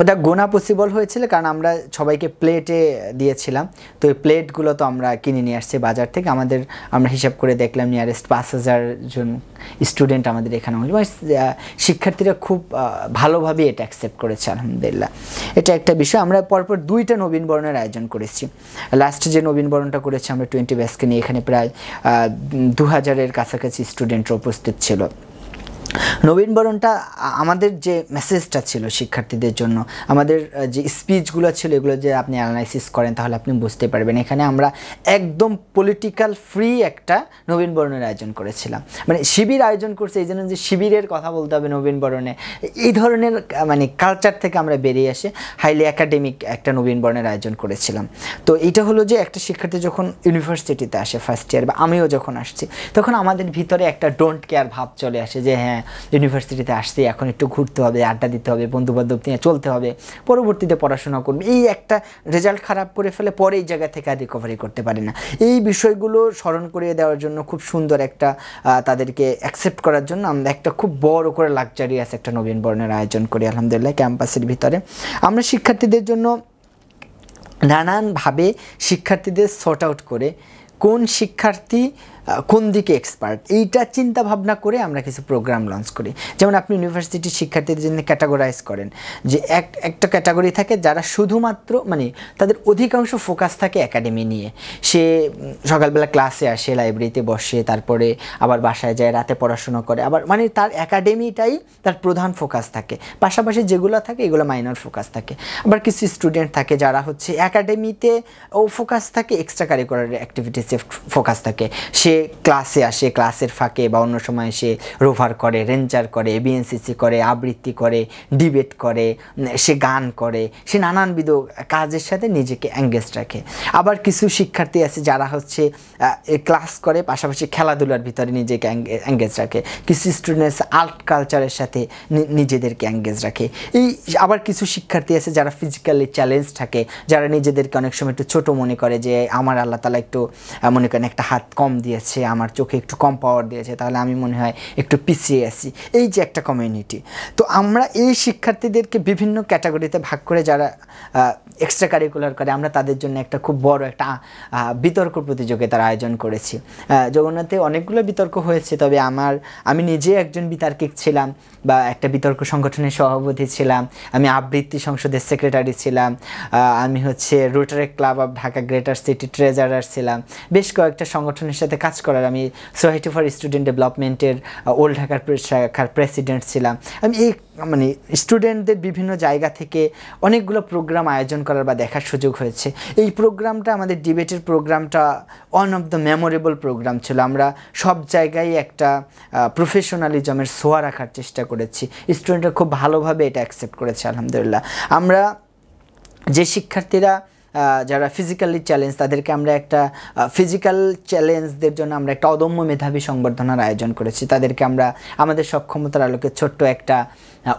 ওটা গোনা পসিবল হয়েছিল কারণ আমরা সবাইকে প্লেটে দিয়েছিলাম, তো এই প্লেটগুলো তো আমরা কিনে নিয়ে আসছি বাজার থেকে। আমরা হিসাব করে দেখলাম নিয়ারেস্ট 5000 জন স্টুডেন্ট আমাদের এখানে, শিক্ষার্থীরা খুব ভালোভাবে এটা অ্যাকসেপ্ট করেছে আলহামদুলিল্লাহ। এটা একটা বিষয়। আমরা পরপর 2টা নবীনবরণের আয়োজন করেছি। লাস্টে যে নবীনবরণটা করেছি আমরা 20 ব্যাচকে নিয়ে, এখানে প্রায় 2000-এর কাছাকাছি স্টুডেন্টরা উপস্থিত ছিল। নবীনবরণটা আমাদের যে মেসেজটা ছিল শিক্ষার্থীদের জন্য, আমাদের যে স্পিচগুলো ছিল এগুলো যে আপনি অ্যানালাইসিস করেন তাহলে আপনি বুঝতে পারবেন। এখানে আমরা একদম পলিটিক্যাল ফ্রি একটা নবীনবরণের আয়োজন করেছিলাম, মানে শিবির আয়োজন করছে এই জন্য যে শিবিরের কথা বলতে হবে নবীনবরণে, এই ধরনের মানে কালচার থেকে আমরা বেরিয়ে এসে হাইলি একাডেমিক একটা নবীনবরণের আয়োজন করেছিলাম। তো এটা হলো যে একটা শিক্ষার্থী যখন ইউনিভার্সিটিতে আসে ফার্স্ট ইয়ার, বা আমিও যখন আসছি, তখন আমাদের ভিতরে একটা ডোন্ট কেয়ার ভাব চলে আসে যে হ্যাঁ ইউনিভার্সিটিতে আসছি, এখন একটু ঘুরতে হবে, আড্ডা দিতে হবে, বন্ধুবান্ধব নিয়ে চলতে হবে, পরবর্তীতে পড়াশোনা করবে, এই একটা রেজাল্ট খারাপ করে ফেলে পরে এই জায়গা থেকে আর রিকভারি করতে পারে না। এই বিষয়গুলো স্মরণ করিয়ে দেওয়ার জন্য খুব সুন্দর একটা তাদেরকে অ্যাকসেপ্ট করার জন্য আমরা একটা খুব বড় করে লাক্সারিয়াস একটা নবীনবরণের আয়োজন করি আলহামদুলিল্লাহ ক্যাম্পাসের ভিতরে। আমরা শিক্ষার্থীদের জন্য নানানভাবে শিক্ষার্থীদের সর্ট আউট করে কোন শিক্ষার্থী কোন দিকে এক্সপার্ট এইটা চিন্তা ভাবনা করে আমরা কিছু প্রোগ্রাম লঞ্চ করি। যেমন আপনি ইউনিভার্সিটির শিক্ষার্থীদের জন্য ক্যাটাগরাইজ করেন যে একটা ক্যাটাগরি থাকে যারা শুধুমাত্র মানে তাদের অধিকাংশ ফোকাস থাকে একাডেমি নিয়ে, সে সকালবেলা ক্লাসে আসে, লাইব্রেরিতে বসে, তারপরে আবার বাসায় যায়, রাতে পড়াশোনা করে, আবার মানে তার একাডেমিটাই তার প্রধান ফোকাস থাকে, পাশাপাশি যেগুলো থাকে এগুলো মাইনর ফোকাস থাকে। আবার কিছু স্টুডেন্ট থাকে যারা হচ্ছে একাডেমিতে ও ফোকাস থাকে, এক্সট্রা কারিকুলার অ্যাক্টিভিটিসে ফোকাস থাকে, সে ক্লাসে আসে, ক্লাসের ফাঁকে বা অন্য সময় সে রোভার করে, রেঞ্জার করে, বিএনসিসি করে, আবৃত্তি করে, ডিবেট করে, সে গান করে, সে নানানবিধ কাজের সাথে নিজেকে এঙ্গেজ রাখে। আবার কিছু শিক্ষার্থী আছে যারা হচ্ছে ক্লাস করে পাশাপাশি খেলাধুলার ভিতরে নিজেকে এঙ্গেজ রাখে। কিছু স্টুডেন্টস আর্ট কালচারের সাথে নিজেদেরকে এঙ্গেজ রাখে। এই আবার কিছু শিক্ষার্থী আছে যারা ফিজিক্যালি চ্যালেঞ্জ থাকে, যারা নিজেদেরকে অনেক সময় একটু ছোটো মনে করে যে আমার আল্লাহ তাআলা একটু মনে করেন একটা হাত কম দিয়েছে, আমার চোখে একটু কম পাওয়ার দিয়েছে, তাহলে আমি মনে হয় একটু পিছিয়ে আছি, এই যে একটা কমিউনিটি। তো আমরা এই শিক্ষার্থীদেরকে বিভিন্ন ক্যাটাগরিতে ভাগ করে যারা এক্সট্রা কারিকুলার করে আমরা তাদের জন্য একটা খুব বড় একটা বিতর্ক প্রতিযোগিতার আয়োজন করেছি। জগন্নাথে অনেকগুলো বিতর্ক হয়েছে, তবে আমি নিজে একজন বিতার্কিক ছিলাম বা একটা বিতর্ক সংগঠনের সভাপতি ছিলাম, আমি আবৃত্তি সংসদের সেক্রেটারি ছিলাম, আমি হচ্ছে rotary club of Dhaka greater city treasurer ছিলাম, বেশ কয়েকটা সংগঠনের সাথে কাজ করার, আমি সোসাইটি ফর স্টুডেন্ট ডেভেলপমেন্টের ওল্ড ঢাকার শাখার প্রেসিডেন্ট ছিলাম। আমি এই মানে স্টুডেন্টদের বিভিন্ন জায়গা থেকে অনেকগুলো প্রোগ্রাম আয়োজন করার বা দেখার সুযোগ হয়েছে। এই প্রোগ্রামটা আমাদের ডিবেটের প্রোগ্রামটা one of the memorable program ছিল। আমরা সব জায়গায় একটা প্রফেশনালিজমের ছোঁয়া রাখার চেষ্টা করেছি, স্টুডেন্টরা খুব ভালোভাবে এটা অ্যাকসেপ্ট করেছে আলহামদুলিল্লাহ। আমরা যে শিক্ষার্থীরা যারা ফিজিক্যালি চ্যালেঞ্জ তাদেরকে আমরা একটা ফিজিক্যাল চ্যালেঞ্জদের জন্য আমরা একটা অদম্য মেধাবী সংবর্ধনার আয়োজন করেছি, তাদেরকে আমরা আমাদের সক্ষমতার আলোকে ছোট্ট একটা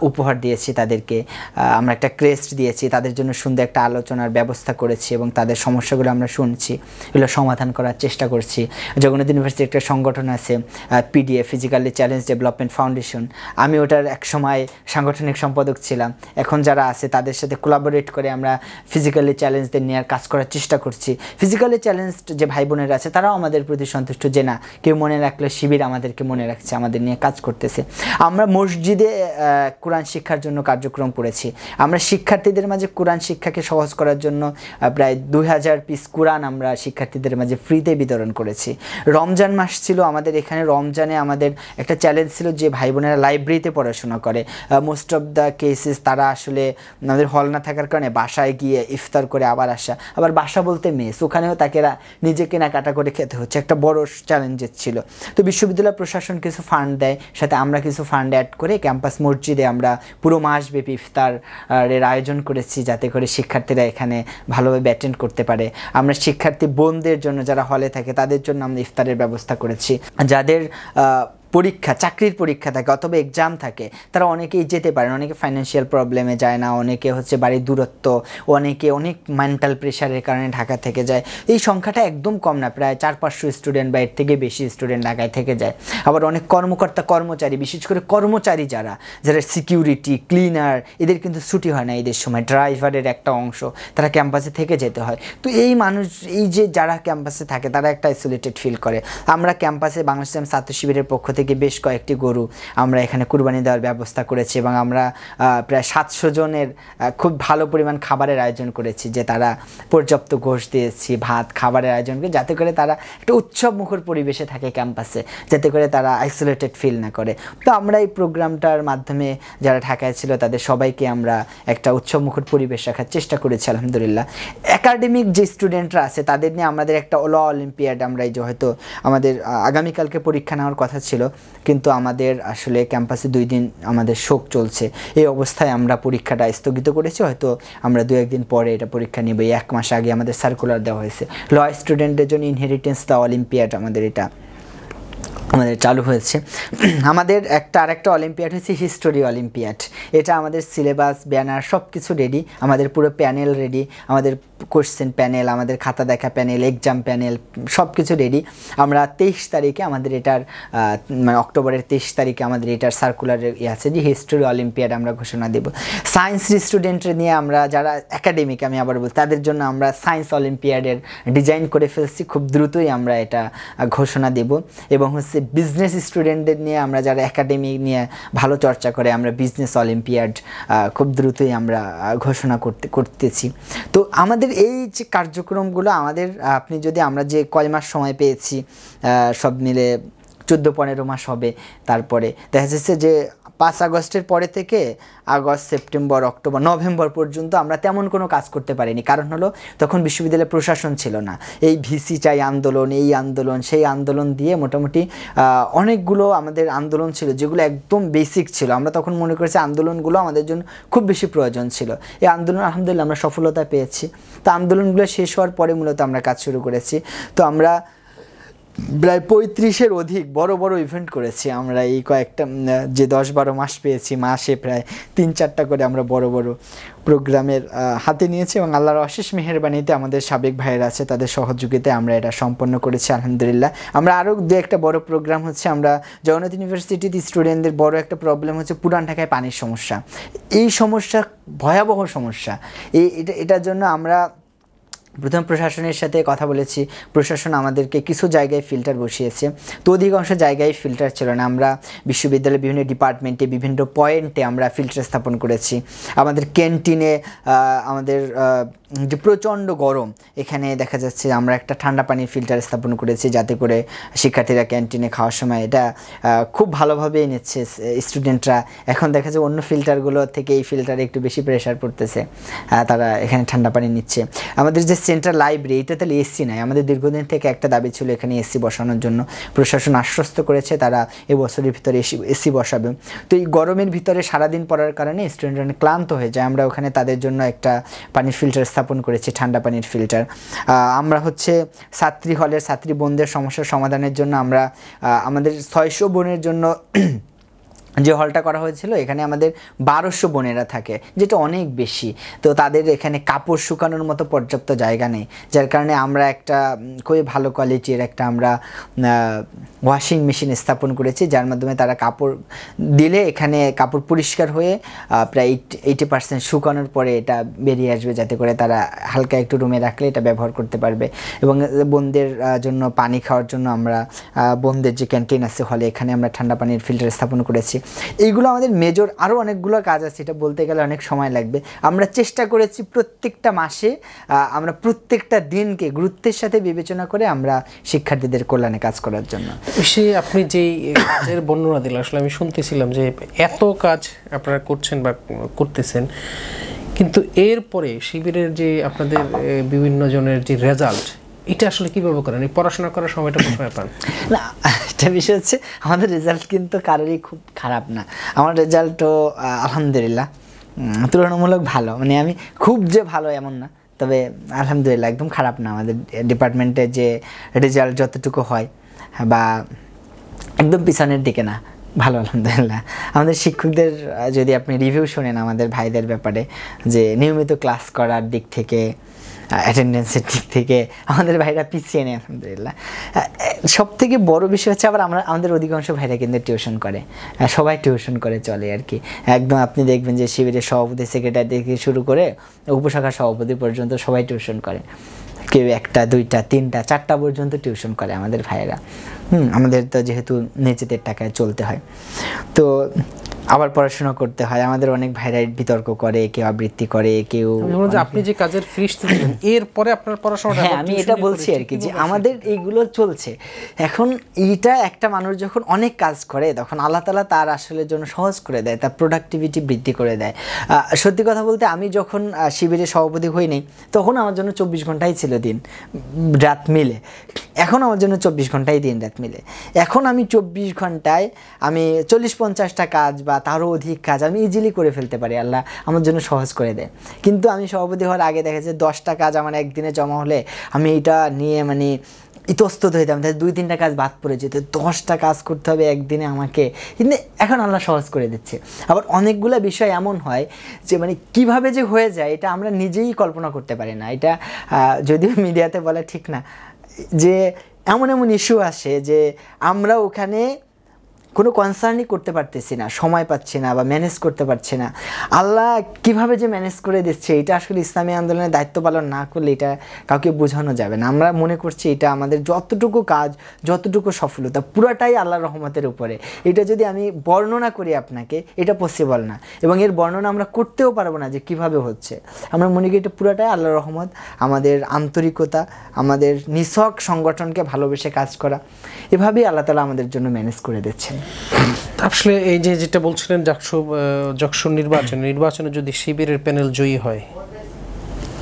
উপহার দিয়েছি, তাদেরকে আমরা একটা ক্রেস্ট দিয়েছি, তাদের জন্য সুন্দর একটা আলোচনার ব্যবস্থা করেছি এবং তাদের সমস্যাগুলো আমরা শুনছি, এগুলো সমাধান করার চেষ্টা করছি। জগন্নাথ ইউনিভার্সিটির একটা সংগঠন আছে PDA, physically challenge development foundation, আমি ওটার এক সময় সাংগঠনিক সম্পাদক ছিলাম। এখন যারা আছে তাদের সাথে কোলাবোরেট করে আমরা ফিজিক্যালি চ্যালেঞ্জদের নেওয়ার কাজ করার চেষ্টা করছি। ফিজিক্যালি চ্যালেঞ্জড যে ভাই বোনেরা আছে তারাও আমাদের প্রতি সন্তুষ্ট যে না, কেউ মনে রাখলে শিবির আমাদেরকে মনে রাখছে, আমাদের নিয়ে কাজ করতেছে। আমরা মসজিদে কোরআন শিক্ষার জন্য কার্যক্রম করেছি, আমরা শিক্ষার্থীদের মাঝে কোরআন শিক্ষাকে সহজ করার জন্য প্রায় 2000 পিস কোরআন আমরা শিক্ষার্থীদের মাঝে ফ্রিতে বিতরণ করেছি। রমজান মাস ছিল আমাদের এখানে, রমজানে আমাদের একটা চ্যালেঞ্জ ছিল যে ভাই বোনেরা লাইব্রেরিতে পড়াশোনা করে, মোস্ট অফ দ্য কেসেস তারা আসলে আমাদের হল না থাকার কারণে বাসায় গিয়ে ইফতার করে আবার আসা, আবার বাসা বলতে মেস, ওখানেও তাকে নিজে কেনাকাটা করে খেতে হচ্ছে, একটা বড় চ্যালেঞ্জের ছিল। তো বিশ্ববিদ্যালয় প্রশাসন কিছু ফান্ড দেয়, সাথে আমরা কিছু ফান্ড অ্যাড করে ক্যাম্পাস মসজিদে আমরা পুরো মাসব্যাপী ইফতারের আয়োজন করেছি, যাতে করে শিক্ষার্থীরা এখানে ভালোভাবে অ্যাটেন্ড করতে পারে। আমরা শিক্ষার্থী বোনদের জন্য যারা হলে থাকে তাদের জন্য আমরা ইফতারের ব্যবস্থা করেছি। যাদের পরীক্ষা, চাকরির পরীক্ষা থাকে অথবা এক্সাম থাকে, তারা অনেকেই যেতে পারেন, অনেকে ফাইন্যান্সিয়াল প্রবলেমে যায় না, অনেকে হচ্ছে বাড়ির দূরত্ব, অনেকে অনেক মেন্টাল প্রেশারের কারণে ঢাকা থেকে যায়। এই সংখ্যাটা একদম কম না, প্রায় 400-500 স্টুডেন্ট বা এর থেকে বেশি স্টুডেন্ট ঢাকায় থেকে যায়। আবার অনেক কর্মকর্তা কর্মচারী, বিশেষ করে কর্মচারী যারা সিকিউরিটি, ক্লিনার, এদের কিন্তু ছুটি হয় না ঈদের সময়, ড্রাইভারের একটা অংশ তারা ক্যাম্পাসে থেকে যেতে হয়। তো এই মানুষ, এই যে যারা ক্যাম্পাসে থাকে তারা একটা আইসোলেটেড ফিল করে। আমরা ক্যাম্পাসে বাংলাদেশ ছাত্র শিবিরের পক্ষ থেকে বেশ কয়েকটি গরু আমরা এখানে কুরবানি দেওয়ার ব্যবস্থা করেছি এবং আমরা প্রায় 700 জনের খুব ভালো পরিমাণ খাবারের আয়োজন করেছি, যে তারা পর্যাপ্ত গোশ দিয়েছি, ভাত, খাবারের আয়োজন করে, যাতে করে তারা একটা উৎসব মুখর পরিবেশে থাকে ক্যাম্পাসে, যাতে করে তারা আইসোলেটেড ফিল না করে। তো আমরা এই প্রোগ্রামটার মাধ্যমে যারা ঢাকায় ছিল তাদের সবাইকে আমরা একটা উৎসব মুখর পরিবেশ রাখার চেষ্টা করেছি আলহামদুলিল্লাহ। একাডেমিক যে স্টুডেন্টরা আছে তাদের নিয়ে আমাদের একটা অলিম্পিয়াড, আমরা এই যে হয়তো আমাদের আগামীকালকে পরীক্ষা নেওয়ার কথা ছিল, কিন্তু আমাদের আসলে ক্যাম্পাসে 2 দিন আমাদের শোক চলছে, এই অবস্থায় আমরা পরীক্ষাটা স্থগিত করেছি। হয়তো আমরা 2-1 দিন পরে এটা পরীক্ষা নেব। 1 মাস আগে আমাদের সার্কুলার দেওয়া হয়েছে ল স্টুডেন্টদের জন্য ইনহেরিটেন্স দ্য অলিম্পিয়াড, আমাদের এটা আমাদের চালু হয়েছে। আমাদের আরেকটা অলিম্পিয়াড হচ্ছে হিস্টোরি অলিম্পিয়াড। এটা আমাদের সিলেবাস, ব্যানার সব কিছু রেডি, আমাদের পুরো প্যানেল রেডি, আমাদের কোশ্চেন প্যানেল, আমাদের খাতা দেখা প্যানেল, এক্সাম প্যানেল সব কিছু রেডি। আমরা 23 তারিখে আমাদের এটার মানে অক্টোবরের 23 তারিখে আমাদের এটার সার্কুলার আছে যে হিস্টোরি অলিম্পিয়াড আমরা ঘোষণা দেব। সায়েন্স স্টুডেন্টরা নিয়ে আমরা যারা একাডেমিক, আমি আবার বলি, তাদের জন্য আমরা সায়েন্স অলিম্পিয়াডের ডিজাইন করে ফেলছি, খুব দ্রুতই আমরা এটা ঘোষণা দেব। এবং হচ্ছে বিজনেস স্টুডেন্টদের নিয়ে আমরা যারা একাডেমি নিয়ে ভালো চর্চা করে আমরা বিজনেস অলিম্পিয়াড খুব দ্রুতই আমরা ঘোষণা করতেছি। তো আমাদের এই যে কার্যক্রমগুলো আমাদের আমরা যে কয় মাস সময় পেয়েছি, সব মিলে 14-15 মাস হবে। তারপরে দেখা যাচ্ছে যে 5 আগস্টের পরে থেকে আগস্ট, সেপ্টেম্বর, অক্টোবর, নভেম্বর পর্যন্ত আমরা তেমন কোনো কাজ করতে পারিনি। কারণ হলো তখন বিশ্ববিদ্যালয়ের প্রশাসন ছিল না। এই ভিসি চাই আন্দোলন, এই আন্দোলন, সেই আন্দোলন দিয়ে মোটামুটি অনেকগুলো আমাদের আন্দোলন ছিল যেগুলো একদম বেসিক ছিল। আমরা তখন মনে করেছি আন্দোলনগুলো আমাদের জন্য খুব বেশি প্রয়োজন ছিল। এই আন্দোলন আলহামদুলিল্লাহ আমরা সফলতা পেয়েছি। তো আন্দোলনগুলো শেষ হওয়ার পরে মূলত আমরা কাজ শুরু করেছি। তো আমরা প্রায় 35-এর অধিক বড় বড় ইভেন্ট করেছি আমরা এই কয়েকটা যে 10-12 মাস পেয়েছি, মাসে প্রায় 3-4টা করে আমরা বড় বড় প্রোগ্রামের হাতে নিয়েছি। এবং আল্লাহর অশেষ মেহেরবানিতে আমাদের সাবেক ভাইয়েরা আছে, তাদের সহযোগিতায় আমরা এটা সম্পন্ন করেছি আলহামদুলিল্লাহ। আমরা আরও একটা বড় প্রোগ্রাম হচ্ছে, আমরা জগন্নাথ ইউনিভার্সিটিতে স্টুডেন্টদের বড় একটা প্রবলেম হচ্ছে পুরান ঢাকায় পানির সমস্যা। এই সমস্যা ভয়াবহ সমস্যা। এটার জন্য আমরা প্রথম প্রশাসনের সাথে কথা বলেছি। প্রশাসন আমাদেরকে কিছু জায়গায় ফিল্টার বসিয়েছে, তো অধিকাংশ জায়গায় ফিল্টার ছিল না। আমরা বিশ্ববিদ্যালয়ের বিভিন্ন ডিপার্টমেন্টে, বিভিন্ন পয়েন্টে আমরা ফিল্টার স্থাপন করেছি। আমাদের ক্যান্টিনে আমাদের যে প্রচণ্ড গরম, এখানে দেখা যাচ্ছে আমরা একটা ঠান্ডা পানির ফিল্টার স্থাপন করেছি, যাতে করে শিক্ষার্থীরা ক্যান্টিনে খাওয়ার সময় এটা খুব ভালোভাবেই নিচ্ছে স্টুডেন্টরা। এখন দেখা যায় অন্য ফিল্টারগুলো থেকে এই ফিল্টারে একটু বেশি প্রেশার পড়তেছে, তারা এখানে ঠান্ডা পানি নিচ্ছে। আমাদের যে সেন্ট্রাল লাইব্রেরি, এটা তাহলে এসি নাই। আমাদের দীর্ঘদিন থেকে একটা দাবি ছিল এখানে এসি বসানোর জন্য। প্রশাসন আশ্বস্ত করেছে তারা এবছরের ভিতরে এসি বসাবে। তো এই গরমের ভিতরে সারাদিন পড়ার কারণে স্টুডেন্টরা অনেক ক্লান্ত হয়ে যায়। আমরা ওখানে তাদের জন্য একটা পানির ফিল্টার স্থাপন করেছি, ঠান্ডা পানির ফিল্টার। আমরা হচ্ছে ছাত্রী হলের ছাত্রী বোনদের সমস্যার সমাধানের জন্য আমরা আমাদের 600 বোনের জন্য যে হলটা করা হয়েছিল, এখানে আমাদের 1200 বোনেরা থাকে, যেটা অনেক বেশি। তো তাদের এখানে কাপড় শুকানোর মতো পর্যাপ্ত জায়গা নেই, যার কারণে আমরা একটা খুবই ভালো কোয়ালিটির একটা আমরা ওয়াশিং মেশিন স্থাপন করেছি, যার মাধ্যমে তারা কাপড় দিলে এখানে কাপড় পরিষ্কার হয়ে প্রায় 80% শুকানোর পরে এটা বেরিয়ে আসবে, যাতে করে তারা হালকা একটু রুমে রাখলে এটা ব্যবহার করতে পারবে। এবং বোনদের জন্য পানি খাওয়ার জন্য আমরা বোনদের যে ক্যান্টিন আছে হলে, এখানে আমরা ঠান্ডা পানির ফিল্টার স্থাপন করেছি। এইগুলো আমাদের মেজর, আরও অনেকগুলো কাজ আছে, এটা বলতে গেলে অনেক সময় লাগবে। আমরা চেষ্টা করেছি প্রত্যেকটা মাসে আমরা প্রত্যেকটা দিনকে গুরুত্বের সাথে বিবেচনা করে আমরা শিক্ষার্থীদের কল্যাণে কাজ করার জন্য। সে আপনি যেই কাজের বর্ণনা দিলেন, আসলে আমি শুনতেছিলাম যে এত কাজ আপনারা করছেন বা করতেছেন, কিন্তু এরপরে শিবিরের যে আপনাদের বিভিন্ন জনের যে রেজাল্ট, এটা আসলে কীভাবে করেন? এই পড়াশোনা করার সময়টা কোথায় পান? না, একটা বিষয় হচ্ছে আমাদের রেজাল্ট কিন্তু কারোরই খুব খারাপ না। আমার রেজাল্টও আলহামদুলিল্লাহ তুলনামূলক ভালো, মানে আমি খুব যে ভালো এমন না, তবে আলহামদুলিল্লাহ একদম খারাপ না। আমাদের ডিপার্টমেন্টে যে রেজাল্ট যতটুকু হয় বা একদম পিছনের দিকে না, ভালো আলহামদুলিল্লাহ। আমাদের শিক্ষকদের যদি আপনি রিভিউ শোনেন আমাদের ভাইদের ব্যাপারে, যে নিয়মিত ক্লাস করার দিক থেকে, অ্যাটেন্ডেন্সের দিক থেকে আমাদের ভাইরা পিছিয়ে নেই আলহামদুলিল্লাহ। সব থেকে বড় বিষয় হচ্ছে আবার আমাদের অধিকাংশ ভাইরা কিন্তু টিউশন করে, সবাই টিউশন করে চলে আর কি। একদম আপনি দেখবেন যে শিবিরের সভাপতি, সেক্রেটারি থেকে শুরু করে উপশাখার সভাপতি পর্যন্ত সবাই টিউশন করে। কেউ 1টা 2টা 3টা 4টা পর্যন্ত টিউশন করে আমাদের ভাইয়েরা। আমাদের তো যেহেতু নিজেদের টাকায় চলতে হয়, তো আবার পড়াশোনা করতে হয়। আমাদের অনেক ভাইরা বিতর্ক করে, কেউ আবৃত্তি করে, কেউ। আপনি যে কাজের ফিরিস্তি দিলেন, এরপরে আপনার পড়াশোনাটা, হ্যাঁ আমি এটা বলছি আর কি, যে আমাদের এইগুলো চলছে। এখন এইটা একটা মানুষ যখন অনেক কাজ করে, তখন আল্লাহ তাআলা তার আসলে জন্য সহজ করে দেয়, তার প্রোডাক্টিভিটি বৃদ্ধি করে দেয়। সত্যি কথা বলতে আমি যখন শিবিরের সভাপতি হইনি, তখন আমার জন্য 24 ঘন্টাই ছিল দিন রাত মিলে। এখন আমার জন্য 24 ঘন্টাই দিন রাত মিলে। এখন আমি 24 ঘন্টায় আমি 40-50টা কাজ বা তারও অধিক কাজ আমি ইজিলি করে ফেলতে পারি, আল্লাহ আমার জন্য সহজ করে দেয়। কিন্তু আমি সভাপতি হওয়ার আগে দেখা যায় 10টা কাজ আমার একদিনে জমা হলে আমি এটা নিয়ে মানে ইতস্তত হইতাম, তাই 2-3টা কাজ বাদ পড়ে যেত, 10টা কাজ করতে হবে একদিনে আমাকে। কিন্তু এখন আল্লাহ সহজ করে দিচ্ছে। আবার অনেকগুলো বিষয় এমন হয় যে মানে কিভাবে যে হয়ে যায় এটা আমরা নিজেই কল্পনা করতে পারি না। এটা যদিও মিডিয়াতে বলা ঠিক না, যে এমন এমন ইস্যু আসে যে আমরা ওখানে কোনো কনসার্নই করতে পারতেছি না, সময় পাচ্ছি না বা ম্যানেজ করতে পারছি না। আল্লাহ কিভাবে যে ম্যানেজ করে দিচ্ছে এটা আসলে ইসলামী আন্দোলনের দায়িত্ব পালন না করলে এটা কাউকে বোঝানো যাবে না। আমরা মনে করছি এটা আমাদের যতটুকু কাজ, যতটুকু সফলতা পুরাটাই আল্লাহর রহমতের উপরে। এটা যদি আমি বর্ণনা করি আপনাকে, এটা পসিবল না, এবং এর বর্ণনা আমরা করতেও পারবো না যে কিভাবে হচ্ছে। আমরা মনে করি এটা পুরাটাই আল্লাহর রহমত, আমাদের আন্তরিকতা, আমাদের নিছক সংগঠনকে ভালোবেসে কাজ করা, এভাবেই আল্লাহ তাআলা আমাদের জন্য ম্যানেজ করে দিচ্ছেন। আসলে এই যে যেটা বলছিলেন যকসুর নির্বাচনে যদি শিবিরের প্যানেল জয়ী হয়,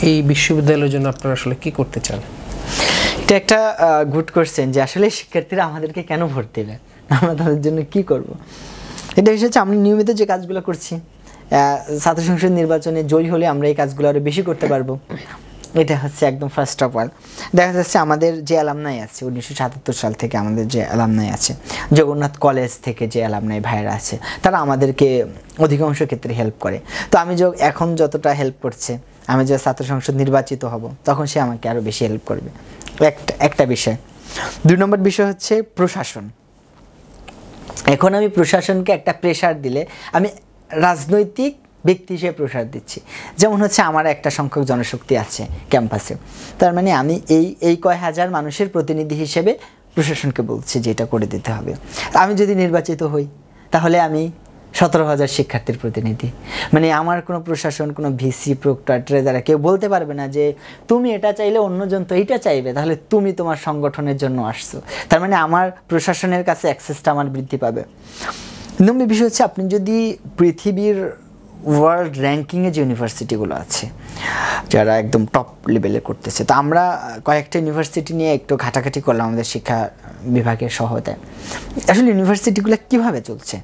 এই বিশ্ববিদ্যালয়ের জন্য আপনারা আসলে কি করতে চান? এটা একটা গুড কোয়েশ্চেন যে আসলে শিক্ষার্থীরা আমাদেরকে কেন ভোট দেবে, আমরা তাদের জন্য কি করব। এটা হচ্ছে আমরা নিয়মিত যে কাজগুলো করছি, ছাত্র সংসদ নির্বাচনে জয়ী হলে আমরা এই কাজগুলো আরও বেশি করতে পারবো। এটা হচ্ছে একদম ফার্স্ট অফ অল। দেখা যাচ্ছে আমাদের যে অ্যালামনাই আছে 1977 সাল থেকে আমাদের যে অ্যালামনাই আছে, জগন্নাথ কলেজ থেকে যে অ্যালামনাই ভাইয়েরা আছে, তারা আমাদেরকে অধিকাংশ ক্ষেত্রে হেল্প করে। তো আমি এখন যতটা হেল্প করছে, আমি যে ছাত্র সংসদ নির্বাচিত হব তখন সে আমাকে আরও বেশি হেল্প করবে। একটা বিষয়। 2 নম্বর বিষয় হচ্ছে প্রশাসন। এখন আমি প্রশাসনকে একটা প্রেশার দিলে আমি রাজনৈতিক ব্যক্তি হিসেবে প্রসার দিচ্ছি। যেমন হচ্ছে আমার একটা সংখ্যক জনশক্তি আছে ক্যাম্পাসে, তার মানে আমি এই কয় হাজার মানুষের প্রতিনিধি হিসেবে প্রশাসনকে বলছি যে এটা করে দিতে হবে। আমি যদি নির্বাচিত হই তাহলে আমি 17,000 শিক্ষার্থীর প্রতিনিধি। মানে আমার কোনো প্রশাসন, কোনো ভিসি, প্রক্টর, ট্রেজারার কেউ বলতে পারবে না যে তুমি এটা চাইলে অন্যজন তো এইটা চাইবে, তাহলে তুমি তোমার সংগঠনের জন্য আসছো। তার মানে আমার প্রশাসনের কাছে অ্যাক্সেসটা আমার বৃদ্ধি পাবে। নম্বর বিষয় হচ্ছে আপনি যদি পৃথিবীর ওয়ার্ল্ড র্যাঙ্কিংয়ে যে ইউনিভার্সিটিগুলো আছে যারা একদম টপ লেভেলে করতেছে, তো আমরা কয়েকটা ইউনিভার্সিটি নিয়ে একটু ঘাটাঘাটি করলাম আমাদের শিক্ষা বিভাগের সহায়তায়। আসলে ইউনিভার্সিটিগুলো কীভাবে চলছে,